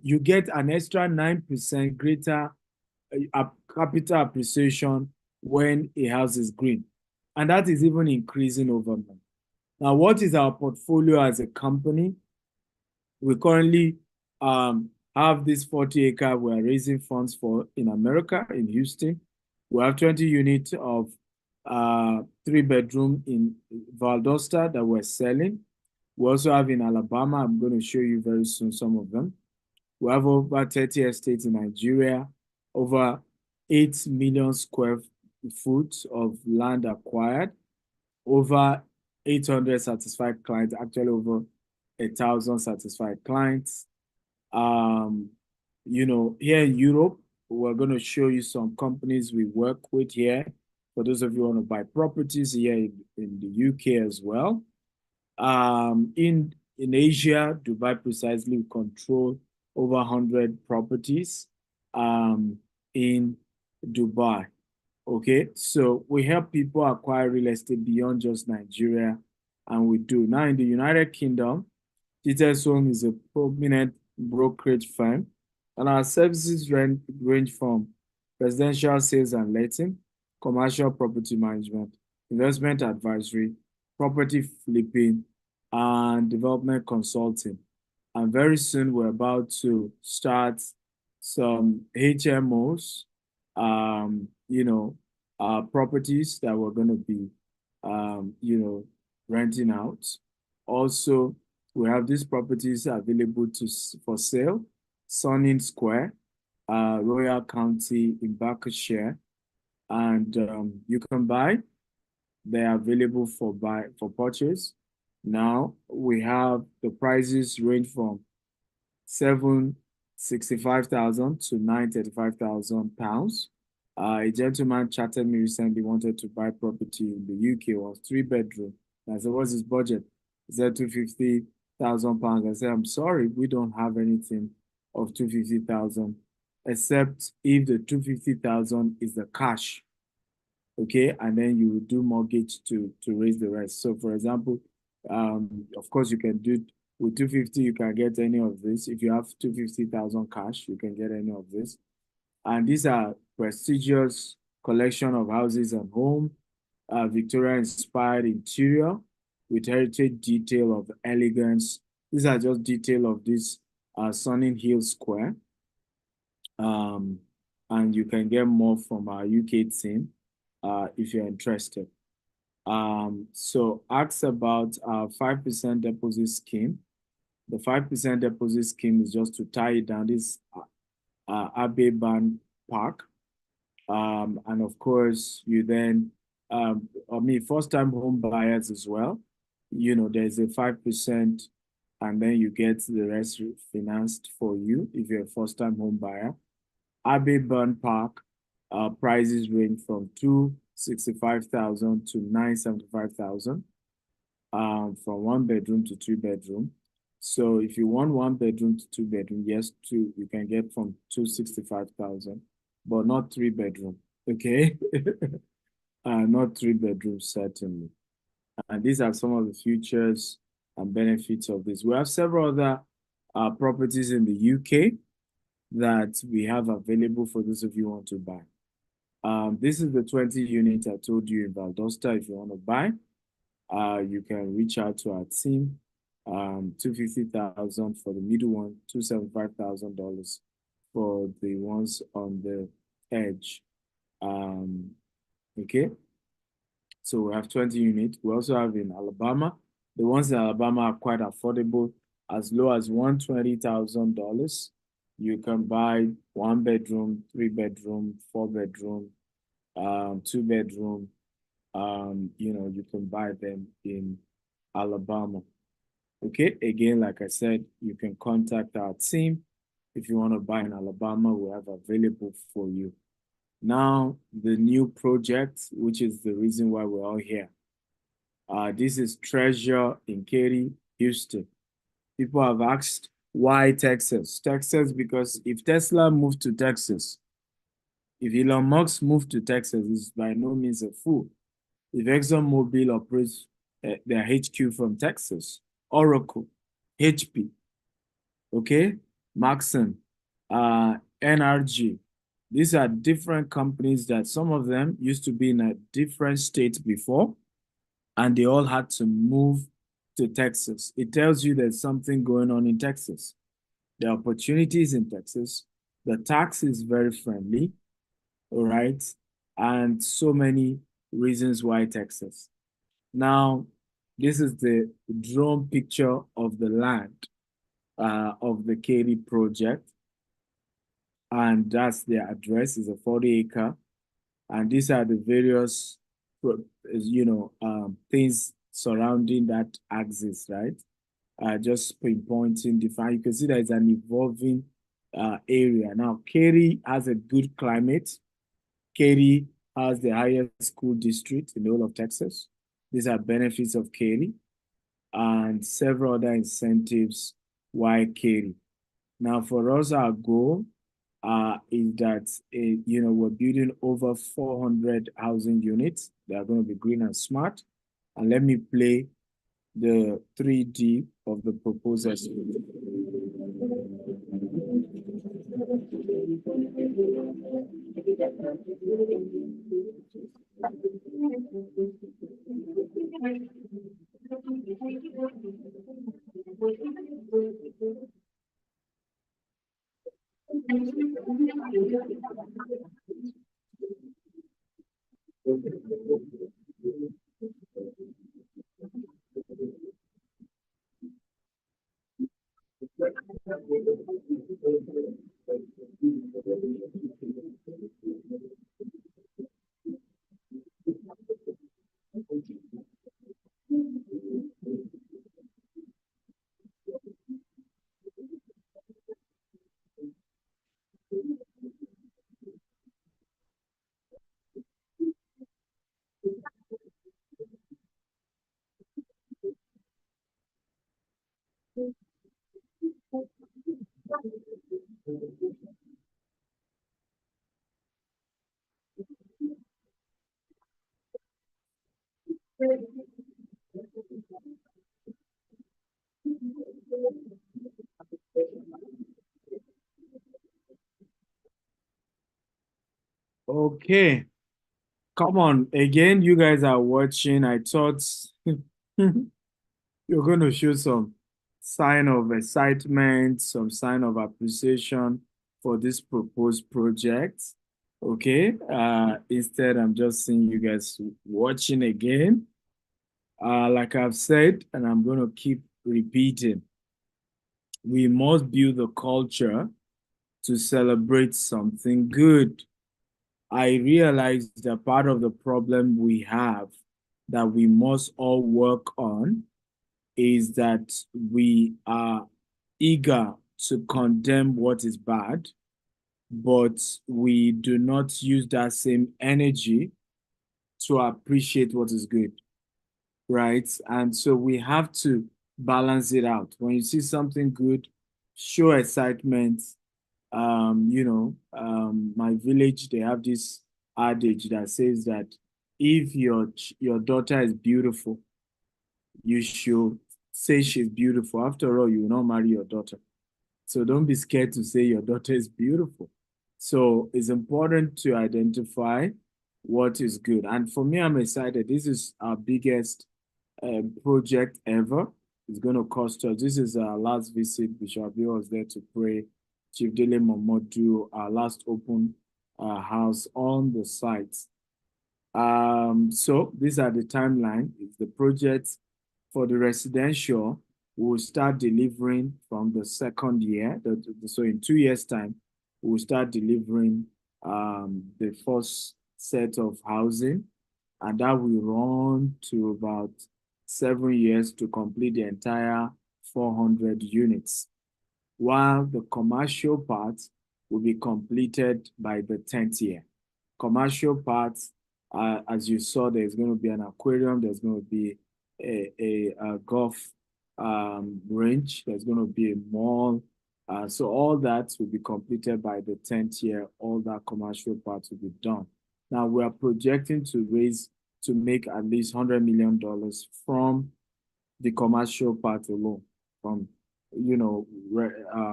you get an extra 9% greater capital appreciation when a house is green. And that is even increasing over time. Now, what is our portfolio as a company? We currently have this 40-acre we're raising funds for in America, in Houston. We have 20 units of 3-bedroom in Valdosta that we're selling. We also have in Alabama. I'm going to show you very soon some of them. We have over 30 estates in Nigeria, over 8 million square foot of land acquired, over 800 satisfied clients, actually over 1,000 satisfied clients. You know, here in Europe, we're going to show you some companies we work with here. For those of you who want to buy properties here in the UK as well. In Asia, Dubai precisely, we control over 100 properties in Dubai. Okay, so we help people acquire real estate beyond just Nigeria, and we do. Now in the United Kingdom, Titus Home is a prominent brokerage firm, and our services range from residential sales and letting, commercial property management, investment advisory, property flipping, and development consulting. And very soon we're about to start some HMOs, properties that we're going to be, renting out. Also, we have these properties available for sale: Sunning Square, Royal County in Berkshire, and you can buy. They're available for purchase. Now we have the prices range from £765,000 to £935,000. A gentleman chatted me recently, wanted to buy property in the UK, was 3-bedroom. I said, what's his budget? He said £250,000. I said, I'm sorry, we don't have anything of £250,000, except if the £250,000 is the cash. okay? And then you do mortgage to raise the rest. So for example, of course you can do with 250, you can get any of this. If you have 250,000 cash, you can get any of this. And these are prestigious collection of houses and home, Victoria-inspired interior with heritage detail of elegance. These are just detail of this Sunning Hill Square. And you can get more from our UK team if you're interested. So ask about our 5% deposit scheme. The 5% deposit scheme is just to tie it down. This Abbey Band Park. And of course, you then, first-time home buyers as well. You know, there's a 5%, and then you get the rest financed for you if you're a first-time home buyer. Abbey Burn Park prices range from 265,000 to 975,000, from 1 bedroom to 2 bedroom. So if you want 1 bedroom to 2 bedroom, yes, you can get from 265,000, but not 3 bedroom. Okay, not 3 bedrooms certainly. And these are some of the features and benefits of this. We have several other properties in the UK that we have available for those of you who want to buy. This is the 20 units I told you in Valdosta. If you want to buy, you can reach out to our team. 250,000 for the middle one, $275,000 for the ones on the edge. Okay, so we have 20 units. We also have in Alabama. The ones in Alabama are quite affordable, as low as $120,000. You can buy 1 bedroom, 3 bedroom, 4 bedroom, 2 bedroom. You know, you can buy them in Alabama. Okay, again, like I said, you can contact our team if you want to buy in Alabama. We have available for you. Now, the new project, which is the reason why we're all here. This is Treasure in Katy, Houston. People have asked, why Texas? Texas, because if Tesla moved to Texas, if Elon Musk moved to Texas, he's by no means a fool. If ExxonMobil operates their HQ from Texas, Oracle, HP, okay, Maxon, NRG. These are different companies that some of them used to be in a different state before, and they all had to move to Texas. It tells you there's something going on in Texas. The opportunities in Texas, the tax is very friendly, all right, and so many reasons why Texas. Now, this is the drone picture of the land of the Katy project. And that's their address, is a 40-acre. And these are the various, things surrounding that axis, right? Just pinpointing, define. You can see that it's an evolving area. Now, Katy has a good climate. Katy has the highest school district in the whole of Texas. These are benefits of Katy and several other incentives why Katy. Now, for us, our goal is that, we're building over 400 housing units that are going to be green and smart. And let me play the 3D of the proposed estate. Okay. Come on. Again, you guys are watching. I thought you're going to show some sign of excitement, some sign of appreciation for this proposed project. Okay. Instead, I'm just seeing you guys watching again. Like I've said, and I'm going to keep repeating, we must build a culture to celebrate something good. I realize that part of the problem we have that we must all work on is that we are eager to condemn what is bad, but we do not use that same energy to appreciate what is good, right? And so we have to balance it out. When you see something good, show excitement. My village, they have this adage that says that if your daughter is beautiful, you should say she's beautiful. After all, you will not marry your daughter. So don't be scared to say your daughter is beautiful. So it's important to identify what is good. And for me, I'm excited. This is our biggest project ever. It's going to cost us. This is our last visit. Bishop Abio was there to pray. Chief Dele Momodu, our last open house on the site. So these are the timeline. It's the project for the residential. We will start delivering from the second year. So in 2 years' time, we will start delivering the first set of housing, and that will run to about 7 years to complete the entire 400 units, while the commercial part will be completed by the 10th year. Commercial parts, as you saw, there's going to be an aquarium, there's going to be a golf range, there's going to be a mall. So all that will be completed by the 10th year. All that commercial parts will be done. Now we are projecting to make at least $100 million from the commercial part alone, from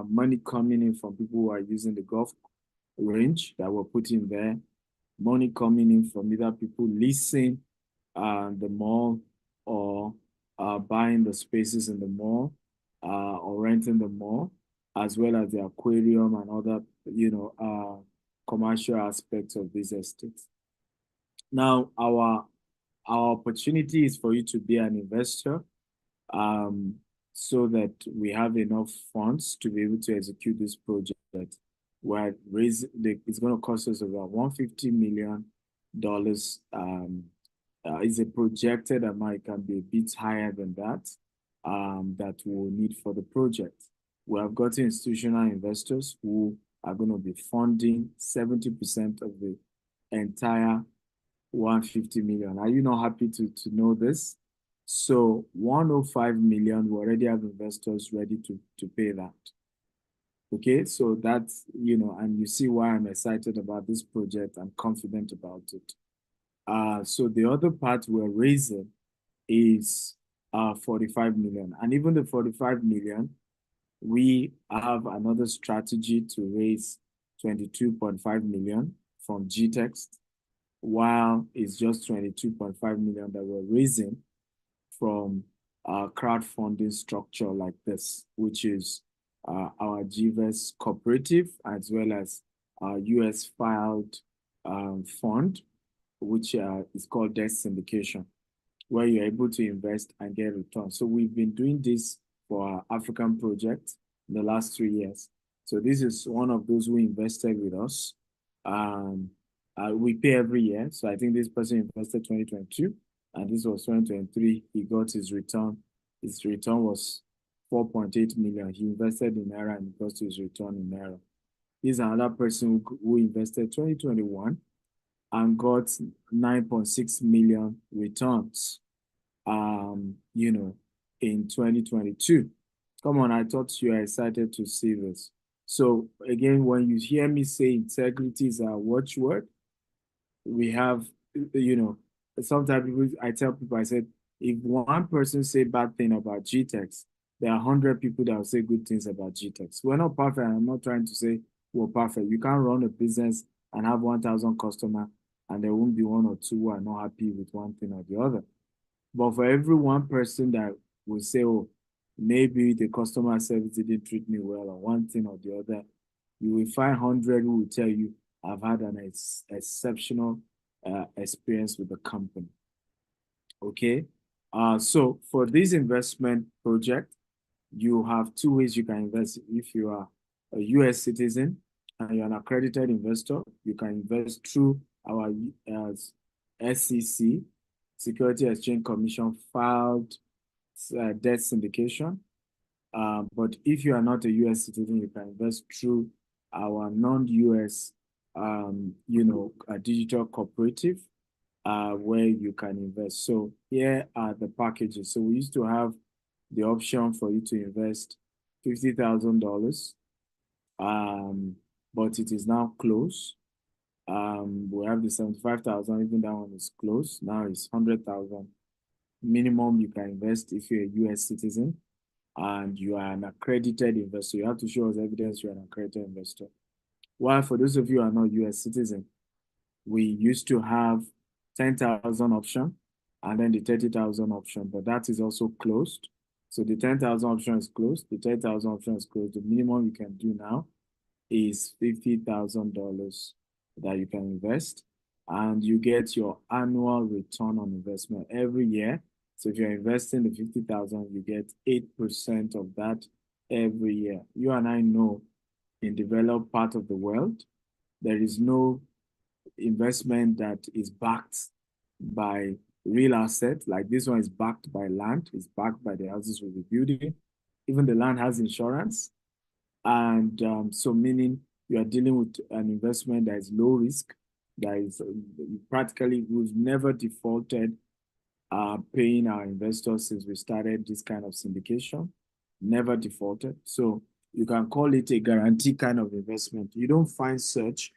money coming in from people who are using the golf range that we're putting there, money coming in from either people leasing the mall or buying the spaces in the mall or renting the mall, as well as the aquarium and other commercial aspects of this estate. Now, our opportunity is for you to be an investor, so that we have enough funds to be able to execute this project. It's going to cost us about $150 million. It's a projected amount. It can be a bit higher than that, that we'll need for the project. We have got institutional investors who are going to be funding 70% of the entire 150 million. Are you not happy to know this? So 105 million, we already have investors ready to pay that. Okay, so that's, and you see why I'm excited about this project. I'm confident about it. So the other part we're raising is 45 million. And even the 45 million, we have another strategy to raise 22.5 million from GTEX, while it's just 22.5 million that we're raising from a crowdfunding structure like this, which is our GVES cooperative, as well as our US filed fund, which is called debt syndication, where you're able to invest and get returns. So we've been doing this for our African project in the last 3 years. So this is one of those who invested with us. We pay every year. So I think this person invested 2022, and this was 2023. He got his return. His return was 4.8 million. He invested in Naira and got his return in Naira. This is another person who invested 2021 and got 9.6 million returns, in 2022. Come on, I thought you are excited to see this. So again, when you hear me say integrity is our watchword, we have, sometimes I tell people, I said, if one person say bad thing about GTEx, there are 100 people that will say good things about GTEx. We're not perfect. I'm not trying to say we're perfect. You can't run a business and have 1,000 customers, and there won't be one or two who are not happy with one thing or the other. But for every one person that will say, oh, maybe the customer service didn't treat me well, or one thing or the other, you will find 100 who will tell you, I've had an exceptional experience with the company. Okay. So for this investment project, you have two ways you can invest. If you are a US citizen and you're an accredited investor, you can invest through our SEC, Security Exchange Commission filed debt syndication. But if you are not a US citizen, you can invest through our non-US, digital cooperative, where you can invest. So here are the packages. So we used to have the option for you to invest $50,000, but it is now closed. We have the 75,000, even that one is closed. Now it's 100,000 minimum you can invest if you're a US citizen and you are an accredited investor. You have to show us evidence you're an accredited investor. While for those of you who are not US citizen, we used to have 10,000 option and then the 30,000 option, but that is also closed. So the 10,000 option is closed. The 10,000 option is closed. The minimum you can do now is $50,000 that you can invest, and you get your annual return on investment every year. So if you're investing the 50,000, you get 8% of that every year. You and I know in developed part of the world, there is no investment that is backed by real asset. Like this one is backed by land, it's backed by the houses we'll be building. Even the land has insurance. And so meaning you are dealing with an investment that is low risk, that is practically, we've never defaulted paying our investors since we started this kind of syndication, never defaulted. So you can call it a guarantee kind of investment. You don't find such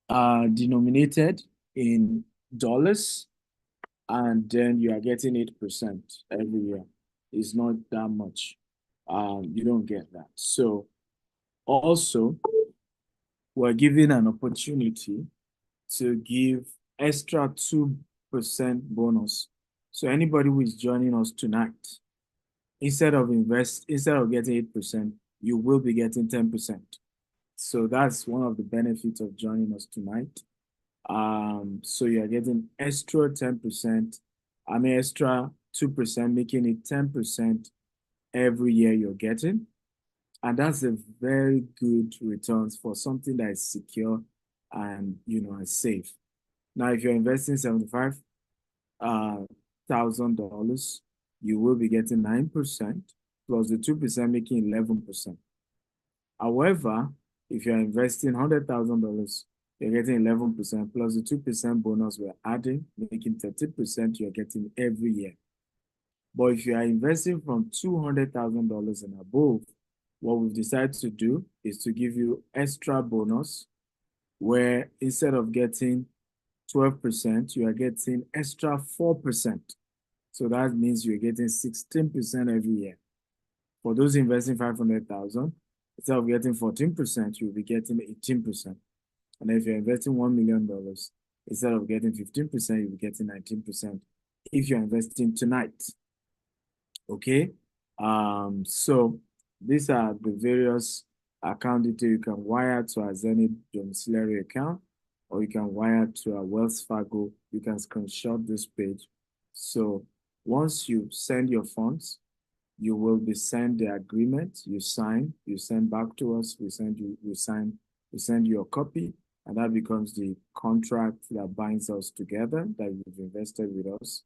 denominated in dollars, and then you are getting 8% every year. It's not that much. You don't get that. So also, we're given an opportunity to give extra 2% bonus. So anybody who is joining us tonight, instead of getting 8%, you will be getting 10%. So that's one of the benefits of joining us tonight. So you're getting extra 10%, extra 2%, making it 10% every year you're getting. And that's a very good returns for something that is secure and, is safe. Now, if you're investing $75,000, you will be getting 9% plus the 2% making 11%. However, if you're investing $100,000, you're getting 11% plus the 2% bonus we're adding, making 30% you're getting every year. But if you are investing from $200,000 and above, what we've decided to do is to give you extra bonus where instead of getting 12%, you are getting extra 4%. So that means you're getting 16% every year. For those investing 500,000, instead of getting 14%, you'll be getting 18%. And if you're investing $1 million, instead of getting 15%, you'll be getting 19% if you're investing tonight. Okay? So these are the various account details you can wire to a Zenith domiciliary account, or you can wire to a Wells Fargo. You can screenshot this page. So once you send your funds, you will be sent the agreement, you send back to us, we send you a copy, and that becomes the contract that binds us together, that you've invested with us.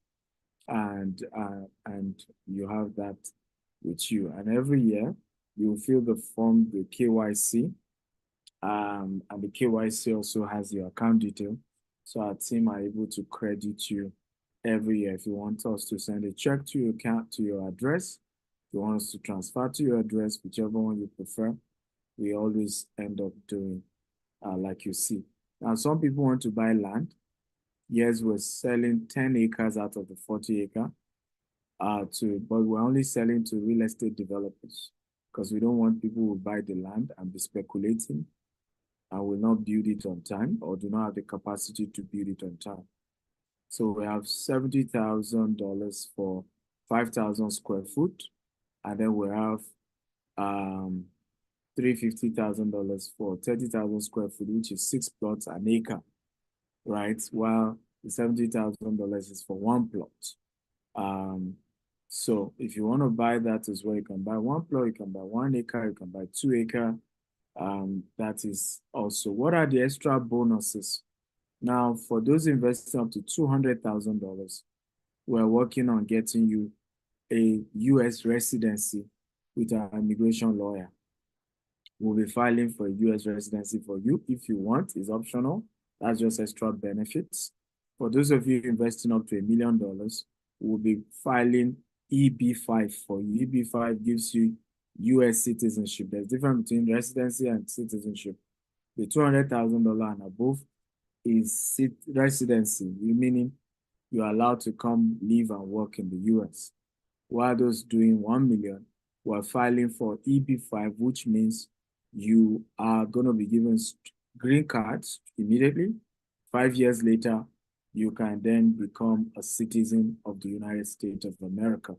And you have that with you. And every year, you will fill the form, the KYC, and the KYC also has your account detail. So our team are able to credit you every year. If you want us to send a check to your account, to your address, if you want us to transfer to your address, whichever one you prefer, we always end up doing like you see. Now, some people want to buy land. yes, we're selling 10 acres out of the 40 acre but we're only selling to real estate developers because we don't want people who buy the land and be speculating and will not build it on time or do not have the capacity to build it on time. So we have $70,000 for 5,000 square foot, and then we have $350,000 for 30,000 square foot, which is 6 plots an acre, right? While the $70,000 is for 1 plot. So if you want to buy that as well, you can buy 1 plot, you can buy 1 acre, you can buy 2 acre. That is also, what are the extra bonuses? Now, for those investing up to $200,000, we're working on getting you a U.S. residency with an immigration lawyer. We'll be filing for a U.S. residency for you if you want. It's optional. That's just extra benefits. For those of you investing up to $1 million, we'll be filing EB-5 for you. EB-5 gives you U.S. citizenship. There's difference between residency and citizenship. The $200,000 and above is residency, meaning you're allowed to come live and work in the U.S. While those doing 1 million, we're filing for EB-5, which means you are going to be given green cards immediately. 5 years later, you can then become a citizen of the United States of America.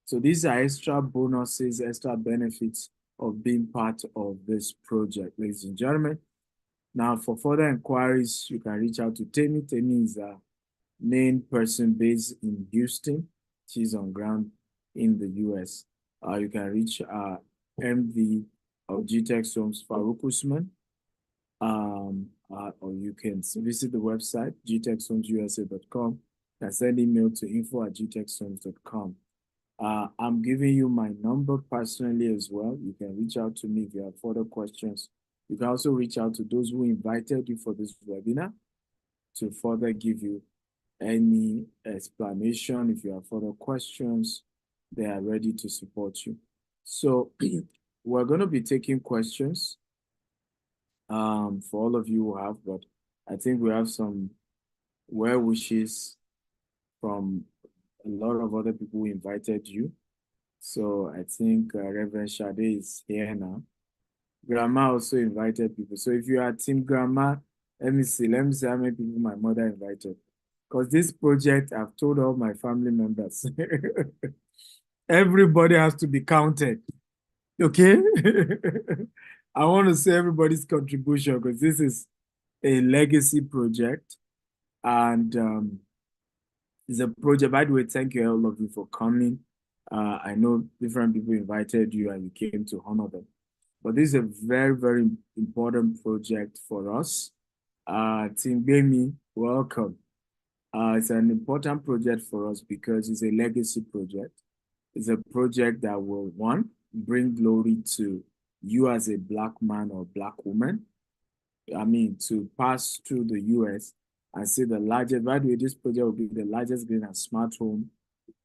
So these are extra bonuses, extra benefits of being part of this project, ladies and gentlemen. Now, for further inquiries, you can reach out to Temi. Temi is a main person based in Houston. She's on ground in the US. You can reach MD of GTEx Homes, Farouk Usman, or you can visit the website, gtexhomesusa.com, and send email to info@gtexhomes.com. I'm giving you my number personally as well. You can reach out to me if you have further questions. You can also reach out to those who invited you for this webinar to further give you any explanation. If you have further questions, they are ready to support you. So we're going to be taking questions for all of you who have, but I think we have some well wishes from a lot of other people who invited you. So I think Reverend Shade is here now. Grandma also invited people. So if you are Team Grandma, let me see how many people my mother invited. Because this project, I've told all my family members, everybody has to be counted. Okay? I want to say everybody's contribution because this is a legacy project. And it's a project, by the way, thank you all of you for coming. I know different people invited you and you came to honor them. But this is a very, very important project for us. Team Bemi, welcome. It's an important project for us because it's a legacy project. It's a project that will, one, bring glory to you as a Black man or Black woman. I mean, to pass through the US and see the largest, by the way, this project will be the largest green and smart home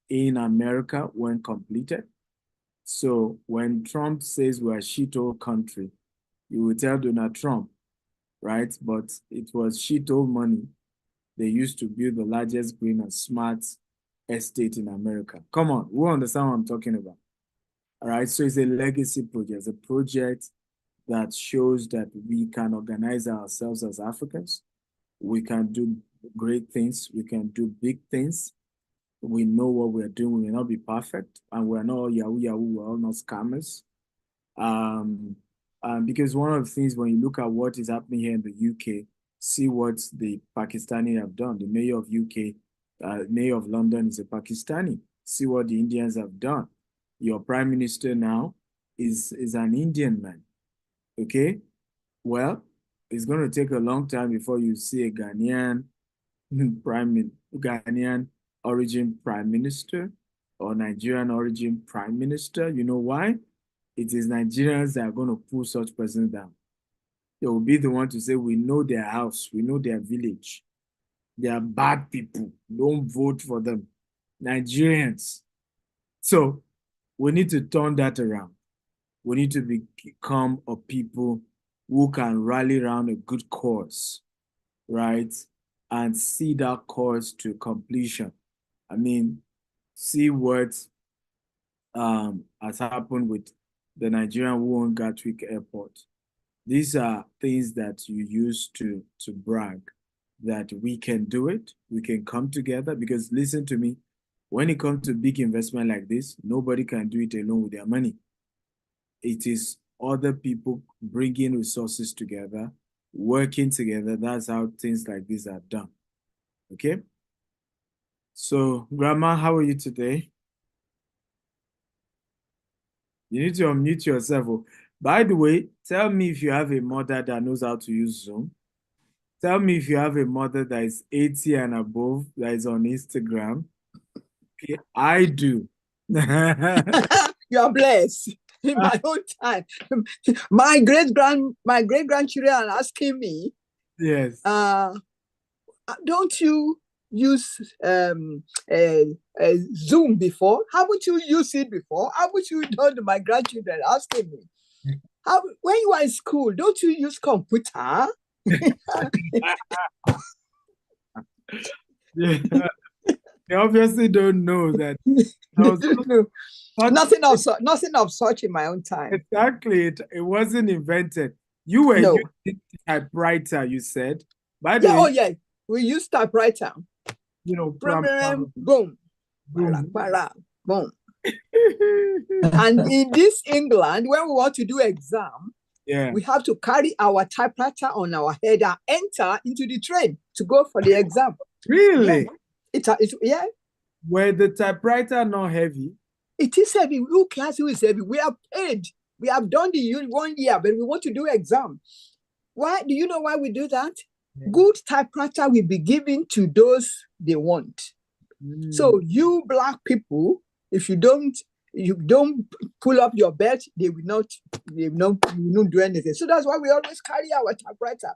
in America when completed. So when Trump says we're a shithole country, you will tell Donald Trump, right? But it was shithole money they used to build the largest green and smart estate in America. Come on, who understand what I'm talking about? All right, so it's a legacy project. It's a project that shows that we can organize ourselves as Africans. We can do great things. We can do big things. We know what we're doing. We may not be perfect, and we're not all yahoo, we're all not scammers. Because one of the things when you look at what is happening here in the UK, see what the Pakistani have done. The mayor of UK, mayor of London is a Pakistani. See what the Indians have done. Your prime minister now is an Indian man, okay? Well, it's going to take a long time before you see a Ghanaian Ghanaian origin prime minister or Nigerian origin prime minister. You know why? It is Nigerians that are going to pull such person down. They will be the one to say, we know their house, we know their village. They are bad people. Don't vote for them. Nigerians. So we need to turn that around. We need to become a people who can rally around a good cause, right? and see that course to completion. I mean, see what has happened with the Nigerian who own Gatwick Airport. These are things that you use to brag that we can do it, we can come together. Because listen to me, when it comes to big investment like this, nobody can do it alone with their money. It is other people bringing resources together, working together. That's how things like this are done. Okay? So, Grandma, how are you today? You need to unmute yourself. Oh. By the way, tell me if you have a mother that knows how to use Zoom. Tell me if you have a mother that is 80 and above that is on Instagram. Okay, I do. You are blessed. In my own time, my great grandchildren are asking me, yes, don't you use Zoom before? Haven't you used it before? Haven't you done? My grandchildren asking me, when you are in school, don't you use computer? Yeah. They obviously don't know that. Nothing of such in my own time. Exactly, it wasn't invented. You were using typewriter, you said. By the way, oh yeah, we use typewriter. You know, boom, boom, boom. And in this England, when we want to do exam, we have to carry our typewriter on our head and enter into the train to go for the exam. Really? Yeah. Were the typewriter not heavy? It is heavy. Who cares who is heavy? We are paid. We have done the 1 year, but we want to do exam. Why? Do you know why we do that? Yeah. Good typewriter will be given to those they want. So you black people, if you don't pull up your belt, they will not do anything. So that's why we always carry our typewriter.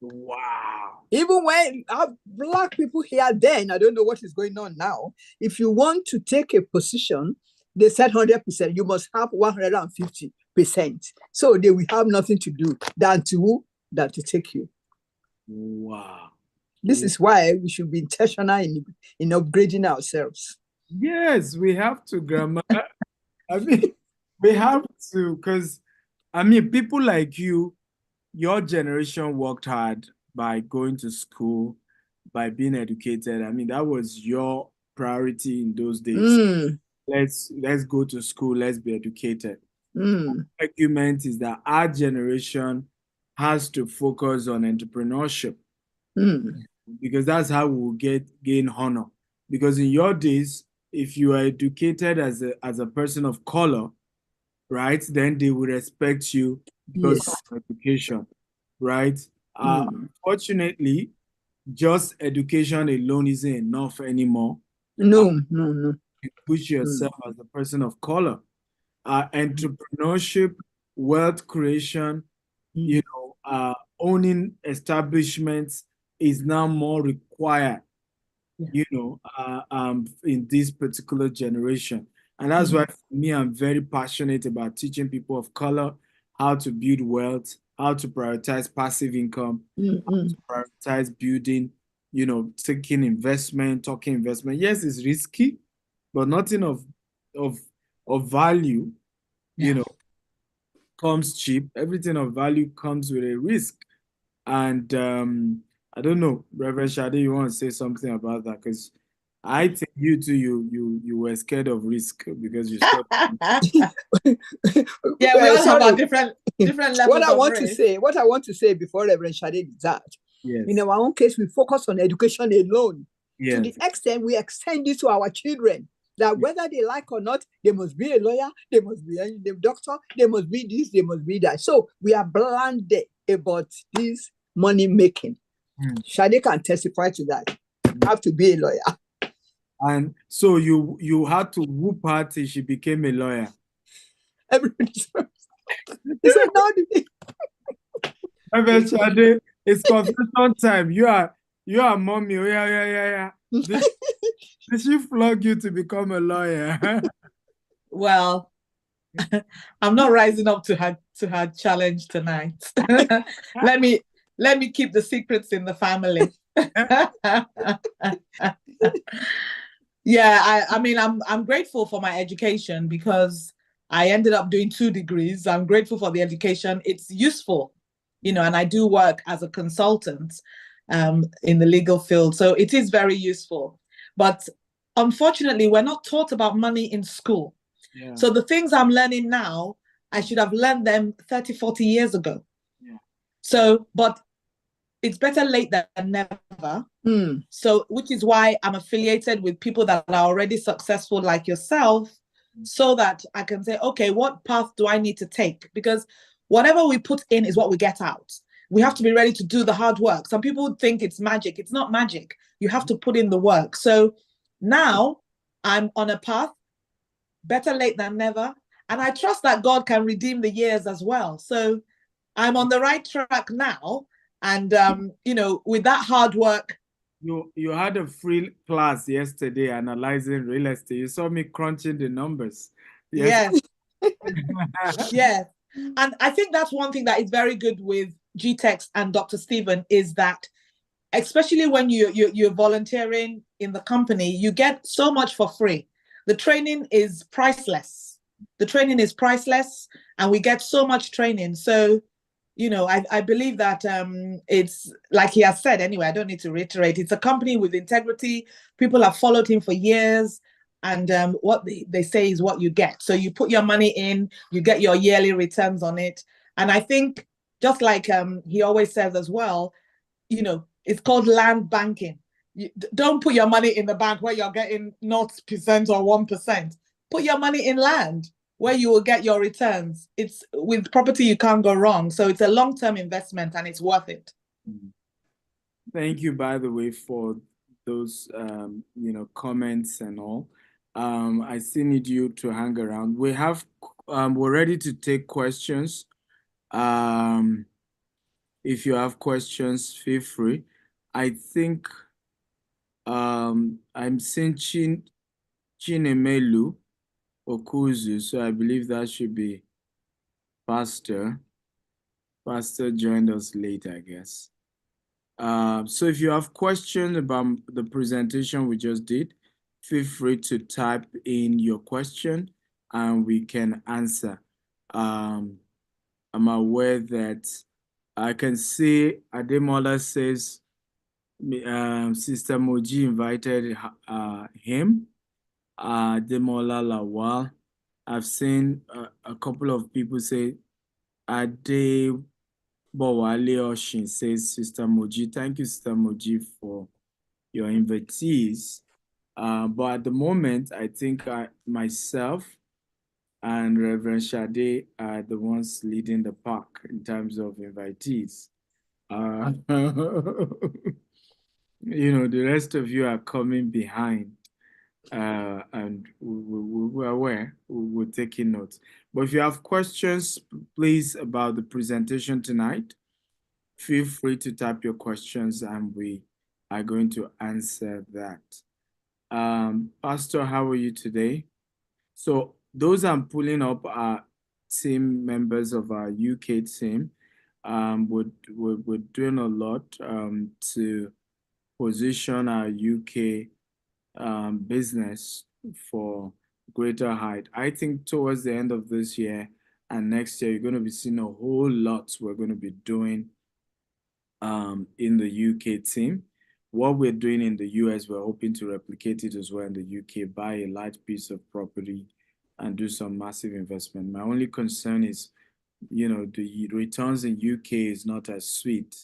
Wow. Even when black people here then, I don't know what is going on now. If you want to take a position, they said 100%, you must have 150%. So they will have nothing to do than to take you. Wow. This is why we should be intentional in upgrading ourselves. Yes, we have to, Grandma. I mean, we have to, because, I mean, people like you, your generation worked hard by going to school, by being educated. I mean, that was your priority in those days. Let's go to school, let's be educated. The argument is that our generation has to focus on entrepreneurship because that's how we'll gain honor. Because in your days, if you are educated as a person of color, right, then they will respect you because of education, right? Unfortunately, just education alone isn't enough anymore. No. You push yourself as a person of color. Entrepreneurship, wealth creation, owning establishments is now more required, in this particular generation. And that's why for me, I'm very passionate about teaching people of color how to build wealth, how to prioritize passive income, how to prioritize building, taking investment, talking investment. Yes, it's risky, but nothing of value, comes cheap. Everything of value comes with a risk. And I don't know, Reverend Shade, you want to say something about that? Because I think you too, you were scared of risk because you scared. Yeah, we all have our different levels what I want to say before Reverend Shade is that in our own case, we focus on education alone. To the extent we extend it to our children. That whether they like or not, they must be a lawyer, they must be a doctor, they must be this, they must be that. So we are blinded about this money making. Shade can testify to that. You have to be a lawyer. And so you had to whoop her till she became a lawyer. Everybody said, no. Shade, it's confession time. You are mommy. Oh, yeah. Did she flog you to become a lawyer? Well, I'm not rising up to her challenge tonight. Let me keep the secrets in the family. Yeah, I mean, I'm grateful for my education because I ended up doing 2 degrees. I'm grateful for the education. It's useful, and I do work as a consultant in the legal field. So it is very useful. But unfortunately, we're not taught about money in school. Yeah. So the things I'm learning now, I should have learned them 30, 40 years ago. Yeah. So, but it's better late than never. So, which is why I'm affiliated with people that are already successful like yourself, so that I can say, okay, what path do I need to take? Because whatever we put in is what we get out. We have to be ready to do the hard work. Some people think it's magic. It's not magic. You have to put in the work. So now I'm on a path, better late than never. And I trust that God can redeem the years as well. So I'm on the right track now. And, with that hard work. You had a free class yesterday analyzing real estate. You saw me crunching the numbers. Yes. Yes. And I think that's one thing that is very good with GTEx and Dr. Stephen is that, especially when you're volunteering in the company, you get so much for free. The training is priceless. And we get so much training. So, I believe that it's like he has said anyway, I don't need to reiterate. It's a company with integrity. People have followed him for years. And what they say is what you get. So you put your money in, you get your yearly returns on it. And I think, just like he always says as well, it's called land banking. You don't put your money in the bank where you're getting 0% or 1%. Put your money in land where you will get your returns. It's with property, you can't go wrong. So it's a long-term investment and it's worth it. Thank you, by the way, for those comments and all. I still need you to hang around. We're ready to take questions. If you have questions, feel free. I think I'm seeing Chinemelu Okuzu, so I believe that should be Pastor. Pastor joined us late, I guess. So if you have questions about the presentation we just did, feel free to type in your question and we can answer. I'm aware that I can see Ademola says Sister Moji invited him. Ademola Lawal. I've seen a couple of people say Ade Bowale Oshin says, Sister Moji, thank you, Sister Moji, for your invitees. But at the moment, I think myself and Reverend Shade are the ones leading the pack in terms of invitees. The rest of you are coming behind. And we're aware, we're taking notes. But if you have questions, please, about the presentation tonight, feel free to type your questions and we are going to answer that. Pastor, how are you today? So those I'm pulling up are team members of our UK team. We're doing a lot to position our UK business for greater height. I think towards the end of this year and next year, you're going to be seeing a whole lot we're going to be doing in the UK team. What we're doing in the US, we're hoping to replicate it as well in the UK, buy a large piece of property and do some massive investment. My only concern is, the returns in UK is not as sweet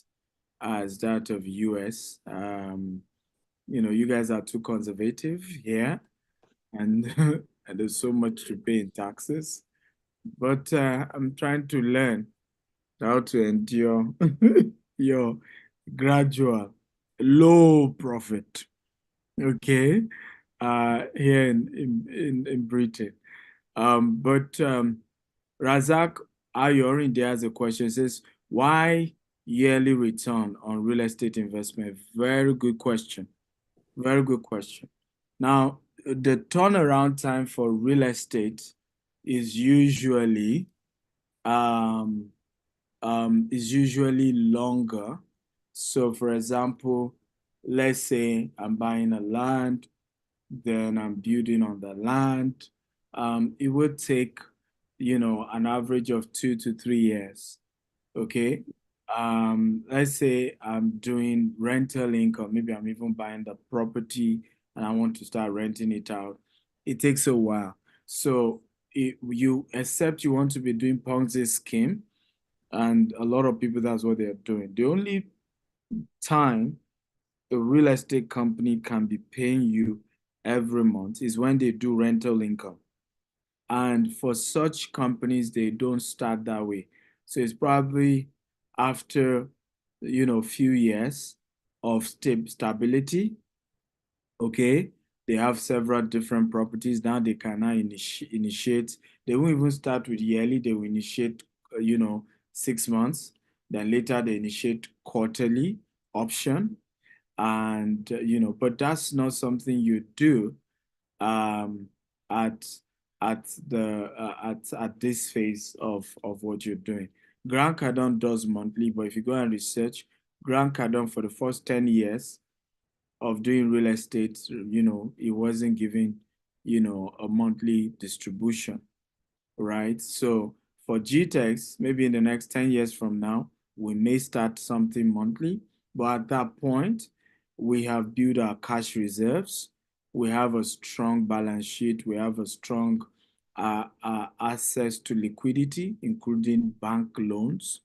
as that of US. You guys are too conservative here and, and there's so much to pay in taxes. But I'm trying to learn how to endure your gradual low profit, okay, here in Britain. But Razak Ayorin there has a question. It says, why yearly return on real estate investment? Very good question. Very good question. Now, the turnaround time for real estate is usually longer. So, for example, let's say I'm buying a land, then I'm building on the land. It would take, an average of 2 to 3 years. Okay. Let's say I'm doing rental income. Maybe I'm even buying the property and I want to start renting it out. It takes a while. So except you want to be doing Ponzi scheme, and a lot of people, that's what they're doing. The only time a real estate company can be paying you every month is when they do rental income. And for such companies, they don't start that way. So it's probably after, few years of stability, okay? They have several different properties. Now they can now initiate. They won't even start with yearly. They will initiate, 6 months. Then later they initiate quarterly option. And, but that's not something you do um, at at this phase of what you're doing. Grant Cardone does monthly, but if you go and research, Grant Cardone for the first 10 years of doing real estate, he wasn't giving, a monthly distribution, right? So for GTEx, maybe in the next 10 years from now, we may start something monthly, but at that point, we have built our cash reserves. We have a strong balance sheet. We have a strong access to liquidity, including bank loans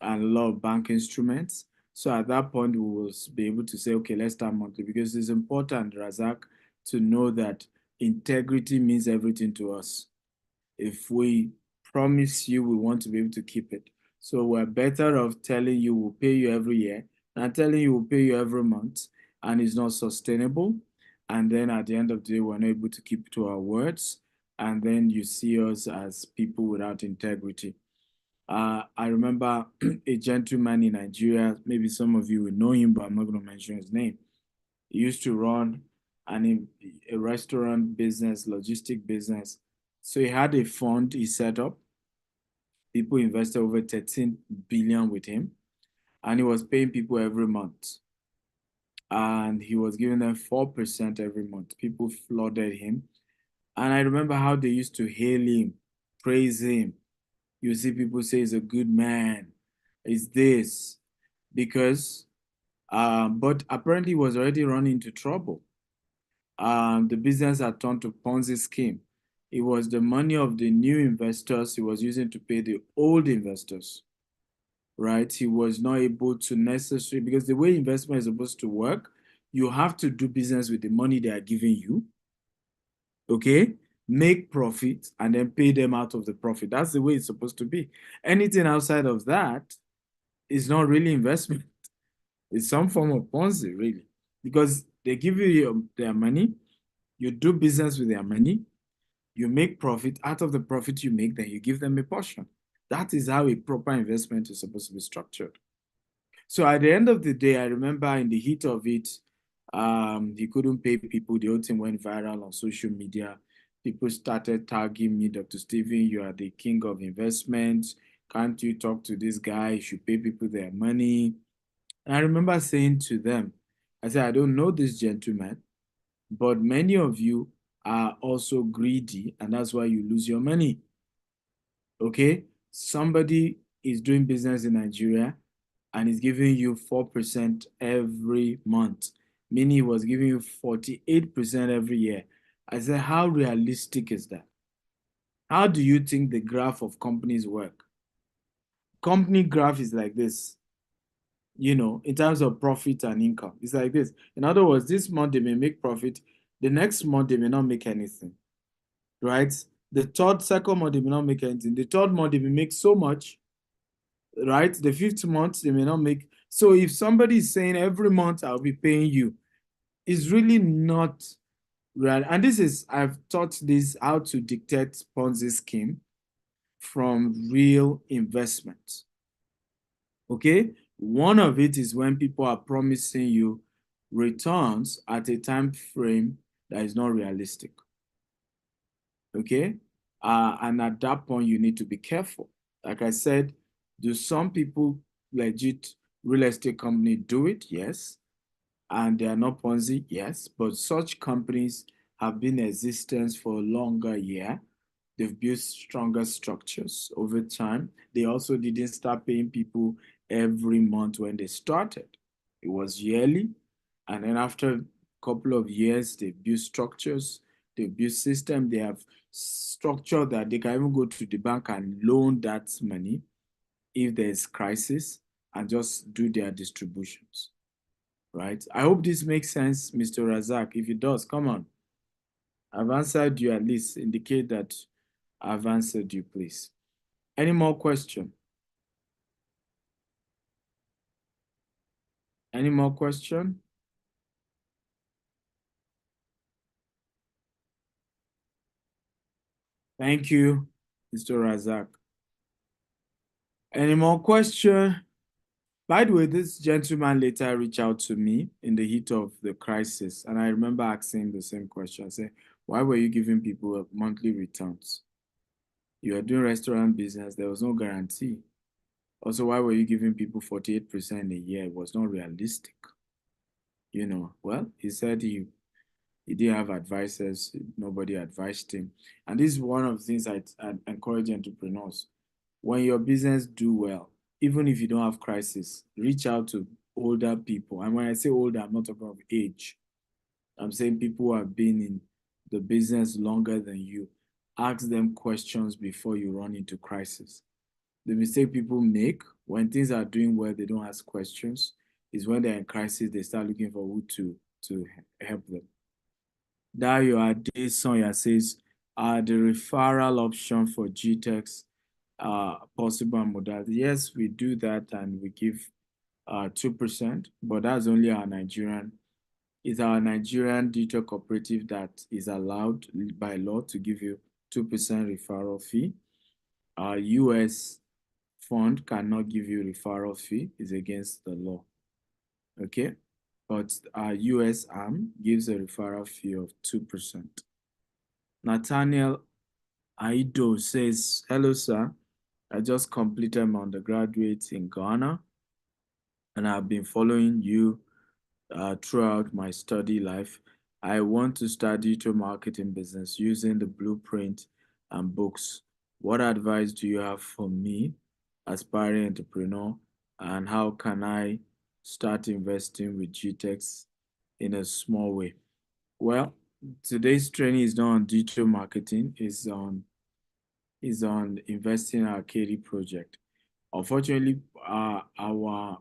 and a lot of bank instruments. So at that point, we will be able to say, okay, let's start monthly, because it's important, Razak, to know that integrity means everything to us. If we promise you, we want to be able to keep it. So we're better off telling you we'll pay you every year than telling you we'll pay you every month, and it's not sustainable. And then at the end of the day, we're not able to keep to our words. And then you see us as people without integrity. I remember a gentleman in Nigeria, maybe some of you will know him, but I'm not going to mention his name. He used to run a restaurant business, logistic business. So he had a fund he set up. People invested over 13 billion with him, and he was paying people every month. And he was giving them 4% every month. People flooded him. And I remember how they used to hail him, praise him. You see people say he's a good man. It's this. Because, but apparently he was already running into trouble. The business had turned to Ponzi scheme. It was the money of the new investors he was using to pay the old investors, right? He was not able to necessarily, because the way investment is supposed to work, you have to do business with the money they are giving you, okay? Make profit and then pay them out of the profit. That's the way it's supposed to be. Anything outside of that is not really investment. It's some form of Ponzi, really, because they give you their money, you do business with their money, you make profit. Out of the profit you make, then you give them a portion. That is how a proper investment is supposed to be structured. So at the end of the day, I remember in the heat of it, he couldn't pay people. The whole thing went viral on social media. People started tagging me, Dr. Stephen, you are the king of investments. Can't you talk to this guy? You should pay people their money. And I remember saying to them, I said, I don't know this gentleman, but many of you are also greedy, and that's why you lose your money. Okay? Somebody is doing business in Nigeria and is giving you 4% every month, meaning he was giving you 48% every year. I said, how realistic is that? How do you think the graph of companies work? Company graph is like this, in terms of profit and income. It's like this. In other words, this month they may make profit, the next month they may not make anything, right? The second month they may not make anything. The third month they may make so much, right? The fifth month they may not make. So if somebody is saying every month I'll be paying you, it's really not real. And I've taught this how to dictate Ponzi scheme from real investment. Okay? One of it is when people are promising you returns at a time frame that is not realistic. Okay? And at that point, you need to be careful. Like I said, do some people, legit real estate company, do it? Yes. and they are not Ponzi, yes, but such companies have been in existence for a longer year. They've built stronger structures over time. They also didn't start paying people every month when they started. It was yearly. And then after a couple of years, they built structures, they built system, they have structure that they can even go to the bank and loan that money if there's crisis and just do their distributions, right? I hope this makes sense, Mr. Razak. If it does, come on. I've answered you, at least indicate that I've answered you, please. Any more question? Any more question? Thank you, Mr. Razak. Any more question? By the way, this gentleman later reached out to me in the heat of the crisis, and I remember asking the same question. I said, why were you giving people monthly returns? You are doing restaurant business, there was no guarantee. Also, why were you giving people 48% a year? It was not realistic. You know, well, he said he didn't have advisors, nobody advised him. And this is one of the things I encourage entrepreneurs. When your business do well, even if you don't have crisis, reach out to older people. And when I say older, I'm not talking of age. I'm saying people who have been in the business longer than you. Ask them questions before you run into crisis. The mistake people make when things are doing well, they don't ask questions, is when they're in crisis, they start looking for who to help them. Dayo Adesonya says, the referral option for GTEx possible modality. Yes, we do that and we give 2%, but that's only our Nigerian. It's our Nigerian digital cooperative that is allowed by law to give you 2% referral fee. Our US fund cannot give you referral fee, it's against the law. Okay? But our US arm gives a referral fee of 2%. Nathaniel Aido says, hello, sir. I just completed my undergraduate in Ghana, and I've been following you throughout my study life. I want to start digital marketing business using the blueprint and books. What advice do you have for me, aspiring entrepreneur, and how can I start investing with GTEx in a small way? Well, today's training is not on digital marketing, it's on investing in our KD project. Unfortunately, our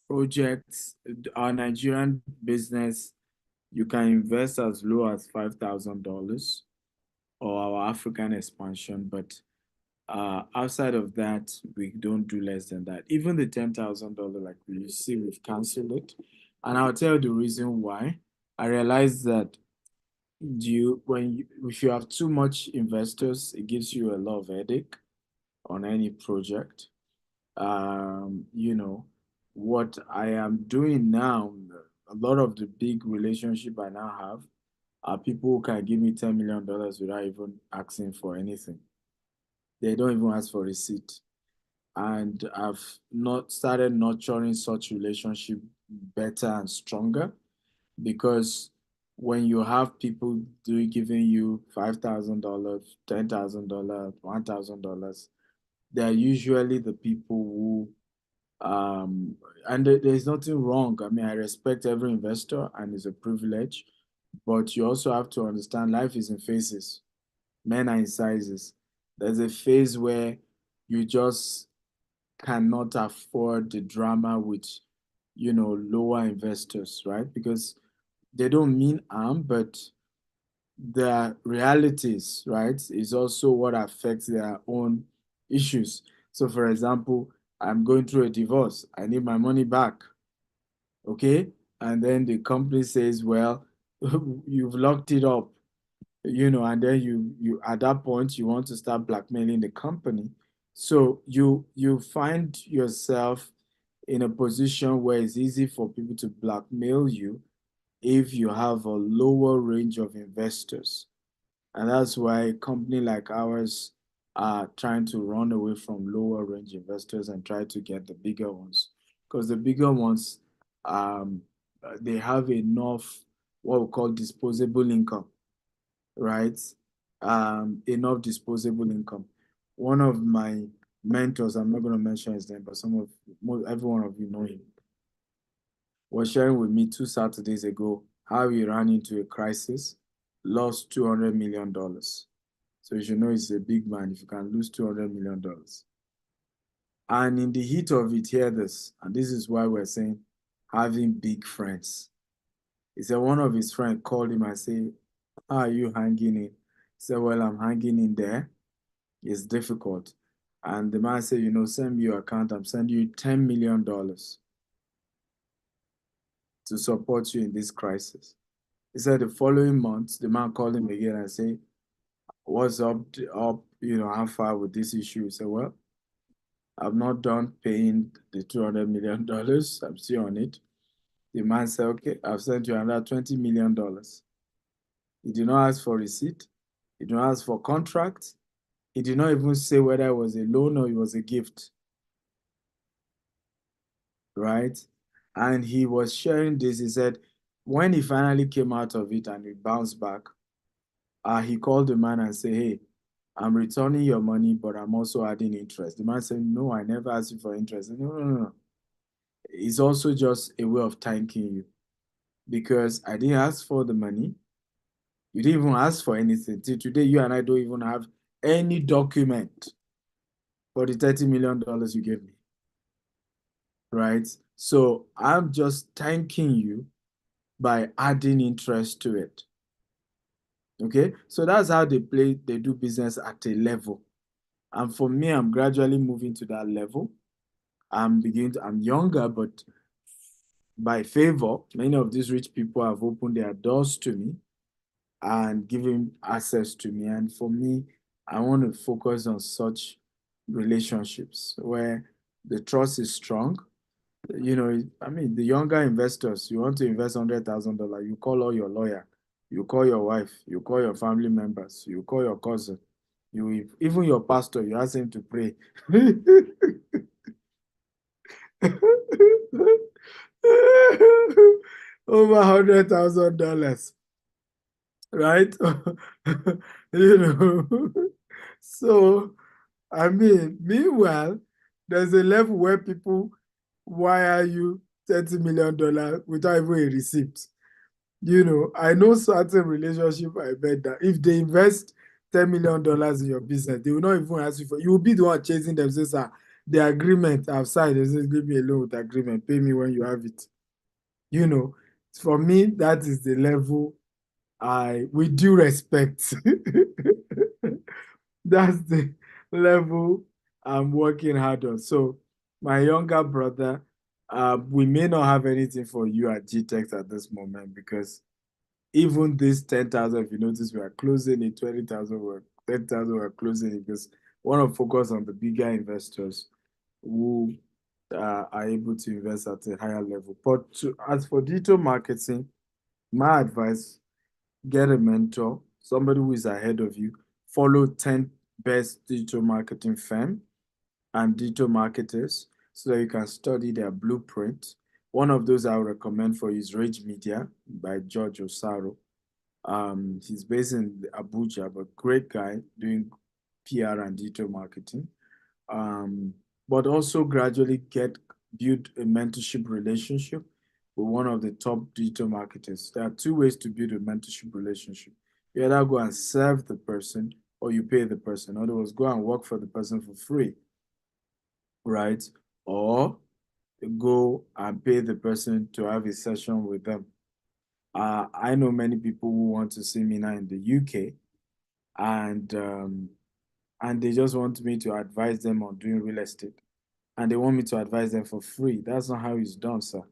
projects, our Nigerian business, you can invest as low as $5,000, or our African expansion, but outside of that, we don't do less than that. Even the $10,000, like you see, we've canceled it. And I'll tell you the reason why. I realized that if you have too much investors, it gives you a lot of headache on any project. You know, what I am doing now, a lot of the big relationship I now have are people who can give me $10 million without even asking for anything. They don't even ask for receipt. And I've not started nurturing such relationship better and stronger, because when you have people giving you $5,000, $10,000, $1,000, they're usually the people who and there's nothing wrong. I mean, I respect every investor and it's a privilege, but you also have to understand life is in phases. Men are in sizes. There's a phase where you just cannot afford the drama with, lower investors, right? Because they don't mean harm, but their realities, right, is also what affects their own issues. So, for example, I'm going through a divorce. I need my money back. Okay? And then the company says, well, you've locked it up, and then you at that point you want to start blackmailing the company. So you find yourself in a position where it's easy for people to blackmail you if you have a lower range of investors. And that's why a company like ours are trying to run away from lower range investors and try to get the bigger ones. Because the bigger ones they have enough what we call disposable income, right? Enough disposable income. One of my mentors, I'm not going to mention his name, but every one of you know him, was sharing with me 2 Saturdays ago how he ran into a crisis, lost $200 million. So you should know he's a big man if you can lose $200 million. And in the heat of it, hear this, and this is why we're saying having big friends. He said one of his friends called him and said, how are you hanging in? He said, well, I'm hanging in there. It's difficult. And the man said, send me your account. I'm sending you $10 million to support you in this crisis. He said the following month, the man called him again and said, what's up, how far with this issue? He said, well, I've not done paying the $200 million. I'm still on it. The man said, okay, I've sent you another $20 million. He did not ask for receipt. He did not ask for contract. He did not even say whether it was a loan or it was a gift. Right? And he was sharing this. He said, when he finally came out of it and he bounced back, he called the man and said, hey, I'm returning your money, but I'm also adding interest. The man said, no, I never asked you for interest. Said, no. It's also just a way of thanking you because I didn't ask for the money. You didn't even ask for anything. Till today, you and I don't even have any document for the $30 million you gave me. Right? So I'm just thanking you by adding interest to it. Okay? So that's how they do business at a level. And for me, I'm gradually moving to that level. I'm younger, but by favor, many of these rich people have opened their doors to me and given access to me. And for me, I want to focus on such relationships where the trust is strong. The younger investors, you want to invest $100,000, you call all your lawyer, you call your wife, you call your family members, you call your cousin, even your pastor, you ask him to pray. Over $100,000, right? So meanwhile, there's a level where people wire you $30 million without even a receipt. I know certain relationship I bet that if they invest $10 million in your business, they will not even ask you for. You will be the one chasing them. Say, sir, the agreement I've signed. They say, give me a loan with agreement. Pay me when you have it. For me, that is the level with due respect, that's the level I'm working hard on. So my younger brother, we may not have anything for you at GTEX at this moment because even this 10,000, if you notice, we are closing it, 20,000, 10,000, we're closing it because we want to focus on the bigger investors who are able to invest at a higher level. But as for digital marketing, my advice, get a mentor, somebody who is ahead of you, follow 10 best digital marketing firm and digital marketers so that you can study their blueprint. One of those I would recommend for you is Rage Media by George Osaro. He's based in Abuja, but great guy doing PR and digital marketing. But also gradually build a mentorship relationship with one of the top digital marketers. There are two ways to build a mentorship relationship. You either go and serve the person or you pay the person. In other words, go and work for the person for free, right? Or go and pay the person to have a session with them. I know many people who want to see me now in the UK and they just want me to advise them on doing real estate. And they want me to advise them for free. That's not how it's done, sir.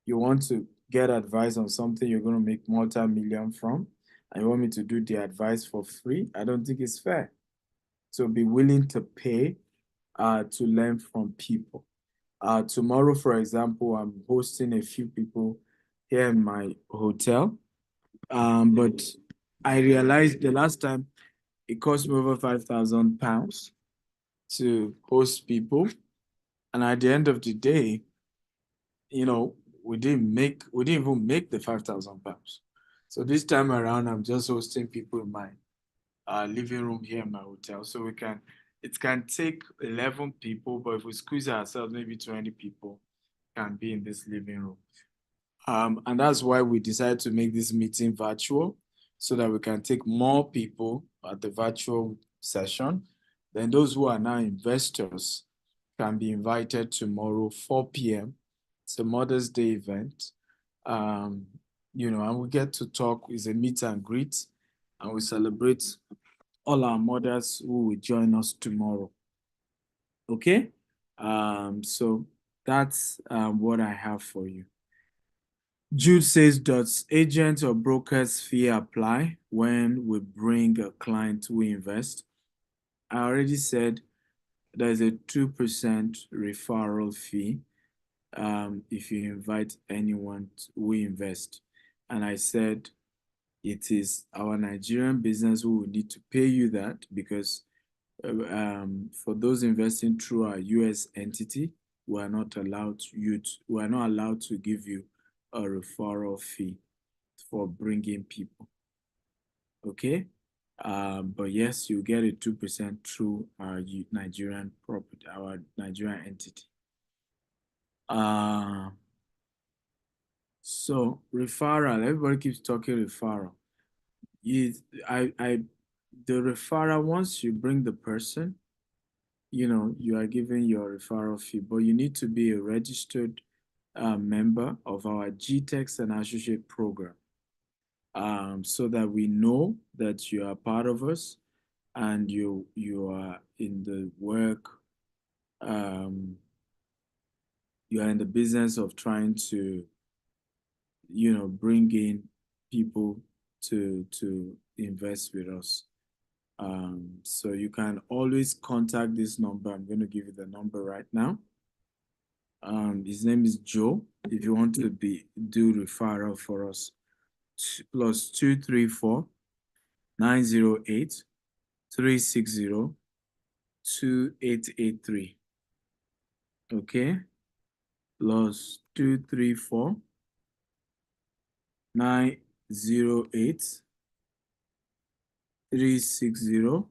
You want to get advice on something you're going to make multi-million from, and you want me to do the advice for free? I don't think it's fair. So be willing to pay to learn from people. Tomorrow, for example, I'm hosting a few people here in my hotel. But I realized the last time it cost me over £5,000 to host people. And at the end of the day, we didn't even make the 5,000 pounds. So this time around, I'm just hosting people in my living room here in my hotel. So it can take 11 people, but if we squeeze ourselves, maybe 20 people can be in this living room. And that's why we decided to make this meeting virtual so that we can take more people at the virtual session. Then those who are now investors can be invited tomorrow, 4 p.m. It's a Mother's Day event. And we get to talk. It's a meet and greet, and we celebrate all our mothers who will join us tomorrow. Okay? So that's what I have for you. Jude says, does agent or broker's fee apply when we bring a client who invest? I already said there's a 2% referral fee if you invite anyone who invest. And I said it is our Nigerian business who will need to pay you that, because for those investing through our US entity, we are not allowed to give you a referral fee for bringing people. Okay, but yes, you get a 2% through our Nigerian property, our Nigerian entity. So referral, everybody keeps talking referral. The referral, once you bring the person, you are giving your referral fee, but you need to be a registered member of our GTEX and Associate program, so that we know that you are part of us and you are in the work, you are in the business of trying to, bring in people to invest with us. So you can always contact this number. I'm going to give you the number right now. His name is Joe. If you want to do referral for us, plus 234 908 360 2883. Okay, plus 234 908 360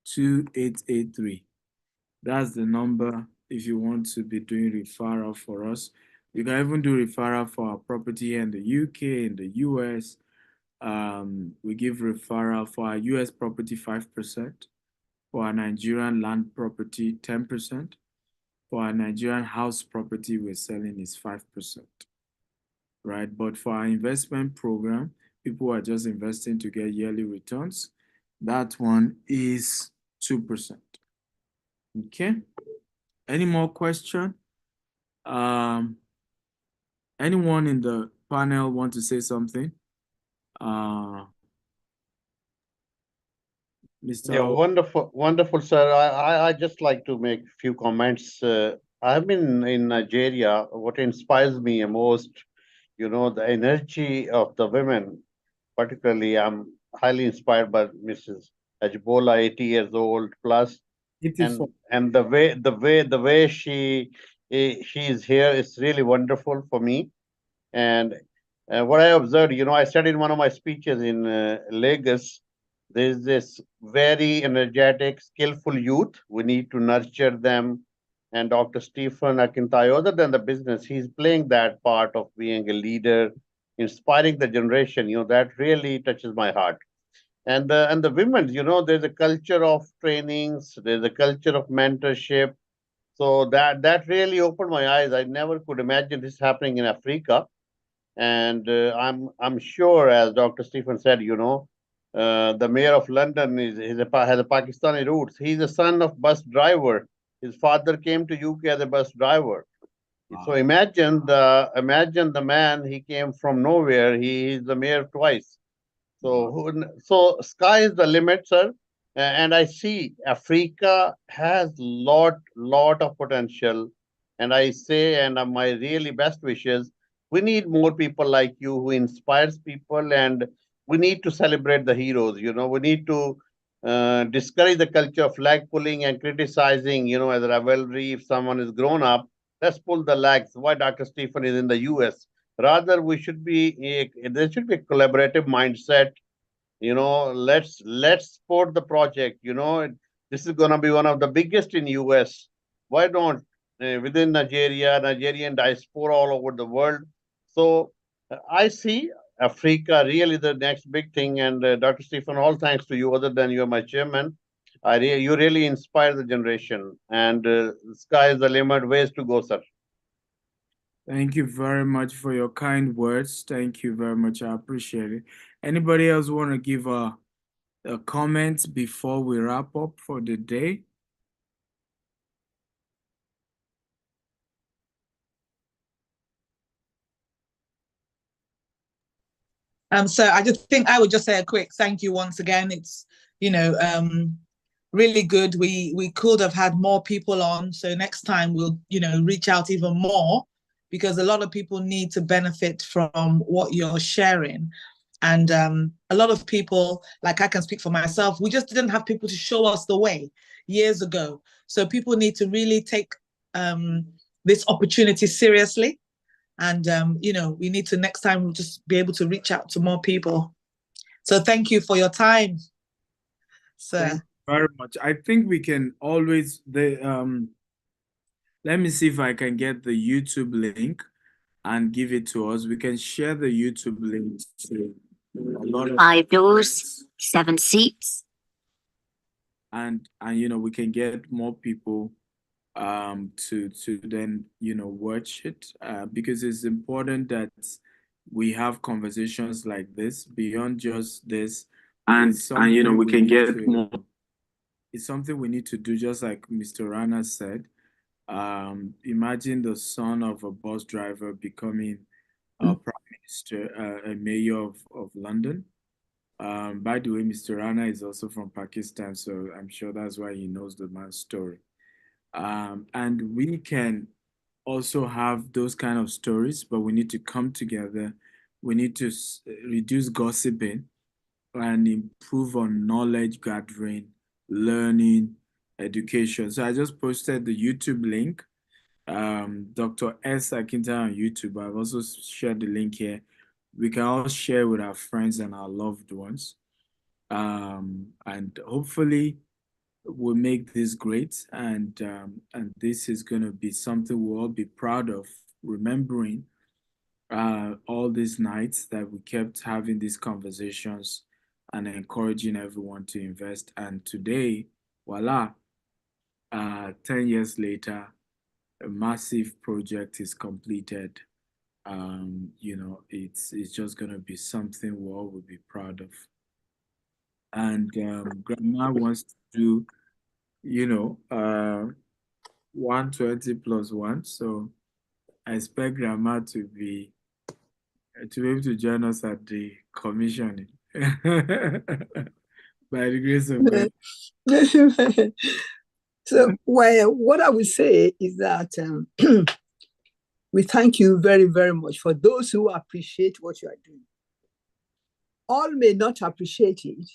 2883. That's the number if you want to be doing referral for us. You can even do referral for our property here in the UK, in the US. We give referral for our US property 5%, for our Nigerian land property 10%, for our Nigerian house property we're selling is 5%, right? But for our investment program, people who are just investing to get yearly returns, that one is 2%. Okay. Any more question? Anyone in the panel want to say something? Mr. Yeah, wonderful, sir. I just like to make a few comments. I've been in Nigeria. What inspires me most, the energy of the women. Particularly, I'm highly inspired by Mrs. Ajbola, 80 years old plus, and the way she is here is really wonderful for me. And what I observed, I said in one of my speeches in Lagos, there's this very energetic, skillful youth. We need to nurture them. And Dr. Stephen Akintayo, other than the business, he's playing that part of being a leader, inspiring the generation. That really touches my heart. And the women, there's a culture of trainings, there's a culture of mentorship. So that really opened my eyes. I never could imagine this happening in Africa. And I'm sure, as Dr. Stephen said, the mayor of London has a Pakistani roots. He's a son of bus driver. His father came to UK as a bus driver. Wow. So imagine the man. He came from nowhere. He is the mayor twice. So sky is the limit, sir. And I see Africa has lot of potential. And I say, and my really best wishes, we need more people like you who inspires people, and we need to celebrate the heroes. We need to discourage the culture of flag pulling and criticizing. As a rivalry, if someone is grown up, let's pull the legs. Why Dr. Stephen is in the US? Rather, there should be a collaborative mindset. Let's support the project. This is going to be one of the biggest in US. Why don't within Nigerian diaspora all over the world? So I see Africa really the next big thing. And Dr. Stephen, all thanks to you. Other than you are my chairman, you really inspire the generation. And the sky is the limit. Ways to go, sir. Thank you very much for your kind words. Thank you very much. I appreciate it. Anybody else want to give a comment before we wrap up for the day? So I just think I would just say a quick thank you once again. It's, really good. We could have had more people on. So next time we'll, reach out even more, because a lot of people need to benefit from what you're sharing. And a lot of people, like I can speak for myself, we just didn't have people to show us the way years ago. So people need to really take this opportunity seriously. And, we need to next time we'll just be able to reach out to more people. So thank you for your time, sir. Thank you very much. I think we can always, let me see if I can get the YouTube link and give it to us. We can share the YouTube link to a lot of 5 doors, 7 seats. And we can get more people to then watch it, because it's important that we have conversations like this beyond just this, and we can get more. It's something we need to do, just like Mr. Rana said. Imagine the son of a bus driver becoming a prime minister, a mayor of London. By the way, Mr. Rana is also from Pakistan, so I'm sure that's why he knows the man's story. And we can also have those kind of stories, but we need to come together. We need to reduce gossiping and improve on knowledge gathering, learning, education. So I just posted the YouTube link. Dr. S. Akinta on YouTube. I've also shared the link here. We can all share with our friends and our loved ones. And hopefully we'll make this great, and this is going to be something we'll all be proud of, remembering all these nights that we kept having these conversations and encouraging everyone to invest. And today, voila, 10 years later, a massive project is completed. It's just going to be something we all will be proud of. And Grandma wants to do 120 plus 1. So I expect Grandma to be able to join us at the commissioning. By the grace of God. So, what I would say is that we thank you very, very much for those who appreciate what you are doing. All may not appreciate it,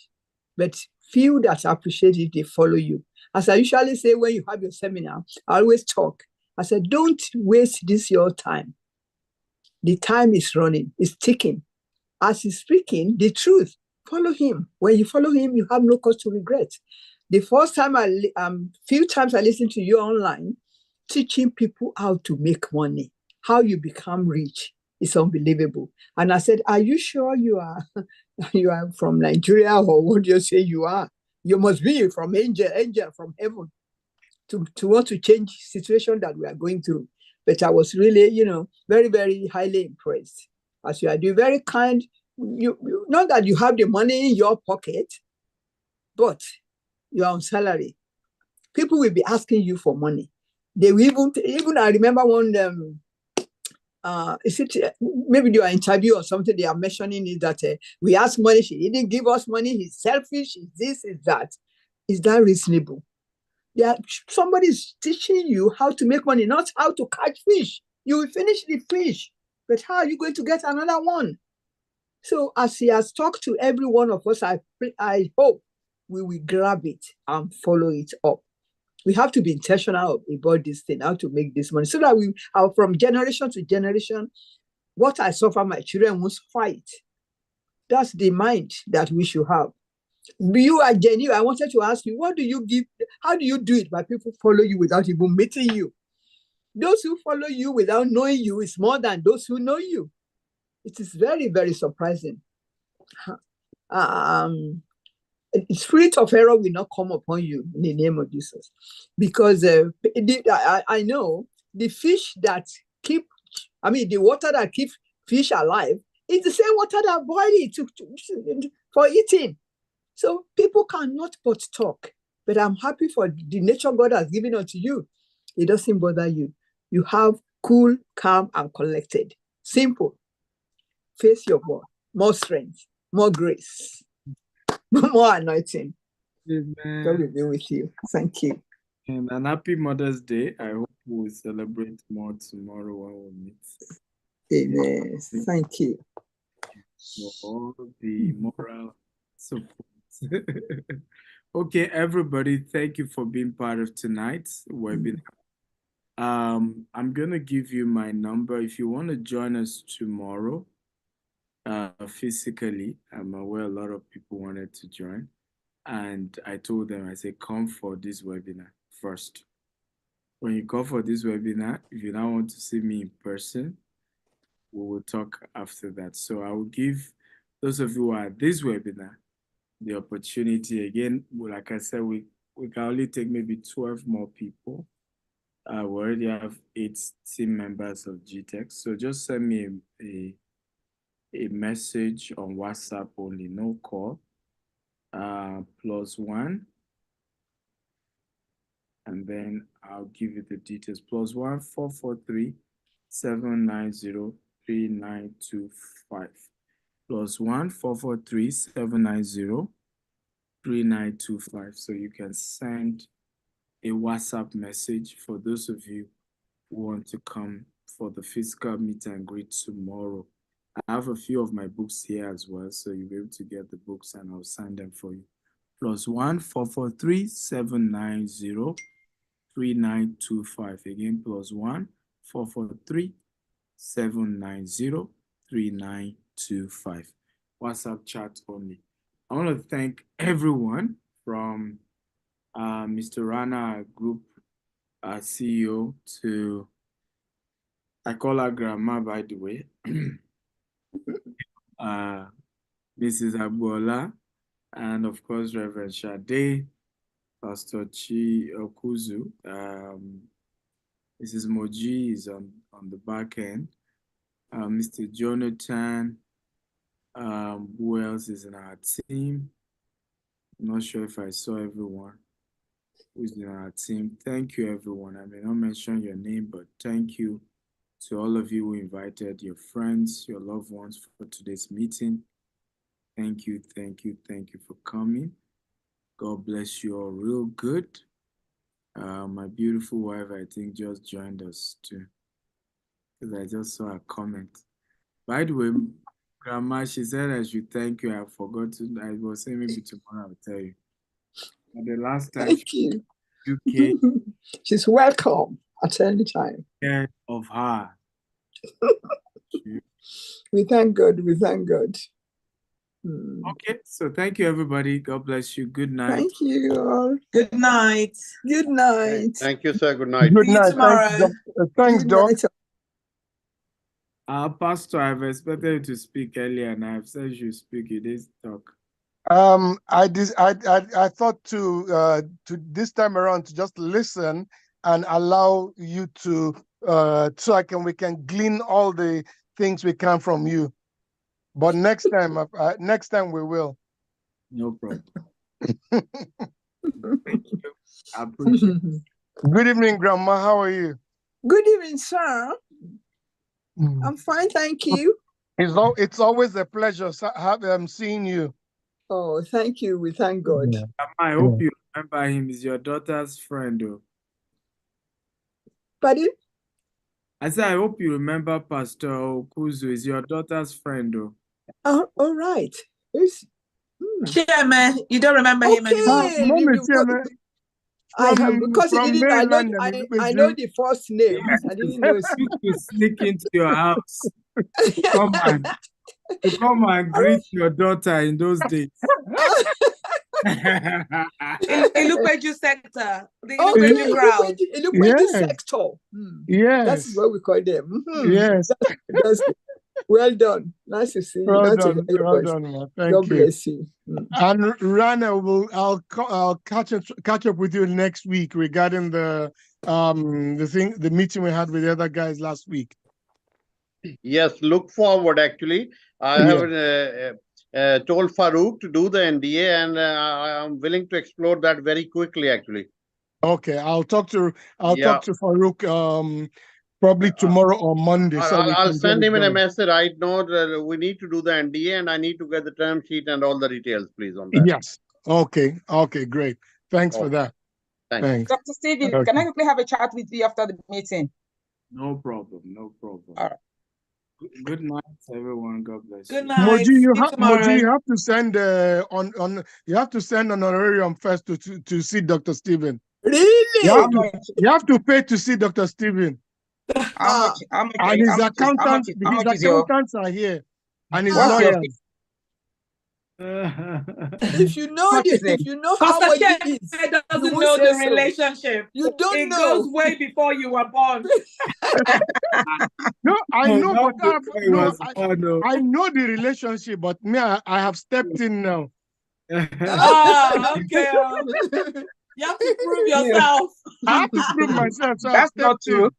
but few that appreciate it, they follow you. As I usually say when you have your seminar, I always talk. I said, don't waste this your time. The time is running, it's ticking. As he's speaking, the truth, follow him. When you follow him, you have no cause to regret. The first time few times I listened to you online, teaching people how to make money, how you become rich. It's unbelievable. And I said, are you sure you are from Nigeria, or what do you say you are? You must be from angel from heaven to want to change the situation that we are going through. But I was really, very, very highly impressed. As you are doing, very kind. You not that you have the money in your pocket, but you are on salary. People will be asking you for money. They will even I remember one is it maybe your interview or something, they are mentioning is that we ask money, she didn't give us money, he's selfish, is this, is that. Is that reasonable? Somebody is teaching you how to make money, not how to catch fish. You will finish the fish, but how are you going to get another one? So as he has talked to every one of us, I hope we will grab it and follow it up. We have to be intentional about this thing, how to make this money, so that we are from generation to generation. What I suffer, my children won't fight. That's the mind that we should have. You are genuine. I wanted to ask you, what do you give? How do you do it by people follow you without even meeting you? Those who follow you without knowing you is more than those who know you. It is very, very surprising. Spirit of error will not come upon you in the name of Jesus. Because I know the fish that the water that keeps fish alive is the same water that boil it for eating. So people cannot but talk. But I'm happy for the nature God has given unto you. It doesn't bother you. You have cool, calm, and collected. Simple. Face your God. More strength, more grace, more anointing. Amen. God will be with you. Thank you. And an happy Mother's Day. I hope we'll celebrate more tomorrow when we meet. Amen. Thank you. For all the moral support. Okay, everybody, thank you for being part of tonight's webinar. I'm gonna give you my number if you want to join us tomorrow. Physically, I'm aware a lot of people wanted to join, and I told them, I said, come for this webinar first. When you come for this webinar, if you now want to see me in person, we will talk after that. So I will give those of you who are at this webinar the opportunity again. Like I said, we can only take maybe 12 more people. We already have 8 team members of GTEC. So just send me a message on WhatsApp only, no call. +1, and then I'll give you the details. +1 443 790 3925. +1 443 790 3925. So you can send a WhatsApp message for those of you who want to come for the physical meet and greet tomorrow. I have a few of my books here as well, so you'll be able to get the books and I'll sign them for you. +1 443 790 3925. Again, +1 443 790 3925. WhatsApp chat only. I want to thank everyone from Mr. Rana Group CEO to, I call her grandma, by the way, Mrs. Abuola, and of course, Reverend Shade, Pastor Chi Okuzu, Mrs. Moji is on the back end, Mr. Jonathan, who else is in our team? I'm not sure if I saw everyone who's in our team. Thank you, everyone. I may not mention your name, but thank you to all of you who invited your friends, your loved ones for today's meeting. Thank you, thank you, thank you for coming. God bless you all real good. My beautiful wife, I think, just joined us too, because I just saw a comment. By the way, Grandma, she said I should thank you. I forgot to, I was saying maybe tomorrow I'll tell you. But the last time you came, she's welcome at any time. Of her. We thank God. We thank God. Okay, so thank you, everybody. God bless you. Good night. Thank you all. Good night. Good night. Thank you, sir. Good night. Good See you night. tomorrow. Thanks, Doc. Pastor, I've expected you to speak earlier, and I've said you speak. You didn't talk. I thought to this time around to just listen and allow you to so we can glean all the things we can from you. But next time we will. No problem. Thank you. I appreciate it. Good evening, Grandma. How are you? Good evening, sir. I'm fine, thank you. It's always a pleasure seeing you. Oh, thank you. We thank God. Yeah. I hope you remember him. He's your daughter's friend, though. Pardon? I said, I hope you remember Pastor Okuzu is your daughter's friend, though. All right. Chairman, you don't remember him anymore. I have, because he from didn't. I know. Maryland and I know the first names. I didn't know. You could sneak into your house to come and greet your daughter in those days. Ilupeju sector, the Okay, Ilupeju crowd. Ilupeju Yes. sector. Yes. That's what we call them. Yes. That's well done. Nice to see you. Well Nice to done. hear your Well voice. done, man. Thank God you. bless you. And Rana, I'll catch up with you next week regarding the meeting we had with the other guys last week. Yes, look forward. Actually, I have told Farouk to do the NDA, and I'm willing to explore that very quickly. Actually. Okay, I'll talk to Farouk probably tomorrow or Monday. I'll send him in a message right now that we need to do the NDA, and I need to get the term sheet and all the details, please, on that. Yes. Okay. Okay. Great. Thanks for that. Thanks. Dr. Stephen, Okay. can I quickly have a chat with you after the meeting? No problem. No problem. All right. Good night, everyone. God bless you. Good night. Moji, See you you tomorrow. Moji, you have to send you have to send an honorarium first to see Dr. Stephen. Really? You have to pay to see Dr. Stephen. How much? And his accountants, are here, and his lawyers. If you know this, if you know how much it is, doesn't know the relationship. You don't it know. It goes way before you were born. No, I know, but I know the relationship, but me, I have stepped in now. Okay. You have to prove yourself. I have to prove myself. So that's not true.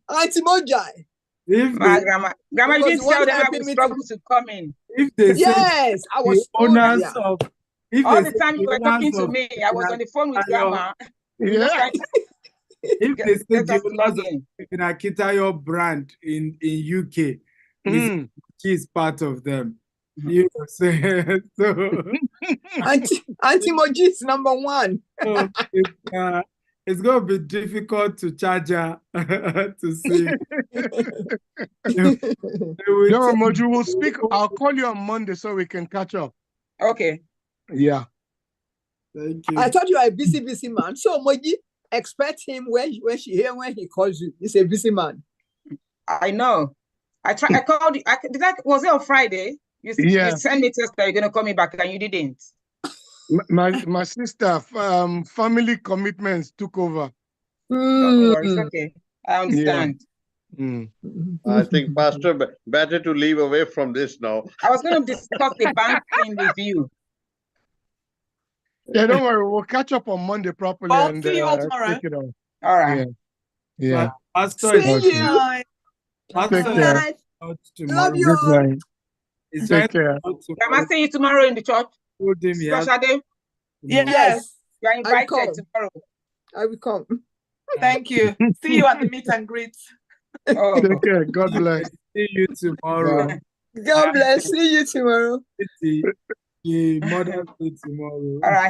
Auntie Mojai. My grandma, you didn't tell them I would struggle to come in. If they yes, I was owners of. All the time you were talking to me, I was on the phone with grandma. Yeah. If they say the owners of Akitayo brand in UK, she's part of them. You know, so Auntie Moji is number one. It's going to be difficult to charge her to see. No, Moji, we'll speak. I'll call you on Monday so we can catch up. Okay. Yeah. Thank you. I thought you are a busy man. So Moji, expect him when he calls you. He's a busy man. I know. I called you. Was it on Friday? You sent me a text that you're gonna call me back and you didn't. My sister, family commitments took over. Don't worry, it's okay. I understand. Yeah. I think, Pastor, better to leave away from this now. I was going to discuss the bank thing with you. Yeah, don't worry. We'll catch up on Monday properly. I'll see you all tomorrow. Take it on. All right. Yeah. Pastor, see you. Take care. Love you all. Take care. Can I see you tomorrow in the church? Special day? Yes. You are invited tomorrow. I will come. Thank you. See you at the meet and greet. Oh. Take care. God bless. See you tomorrow. God bless. See you tomorrow. The Mother's Day tomorrow. All right.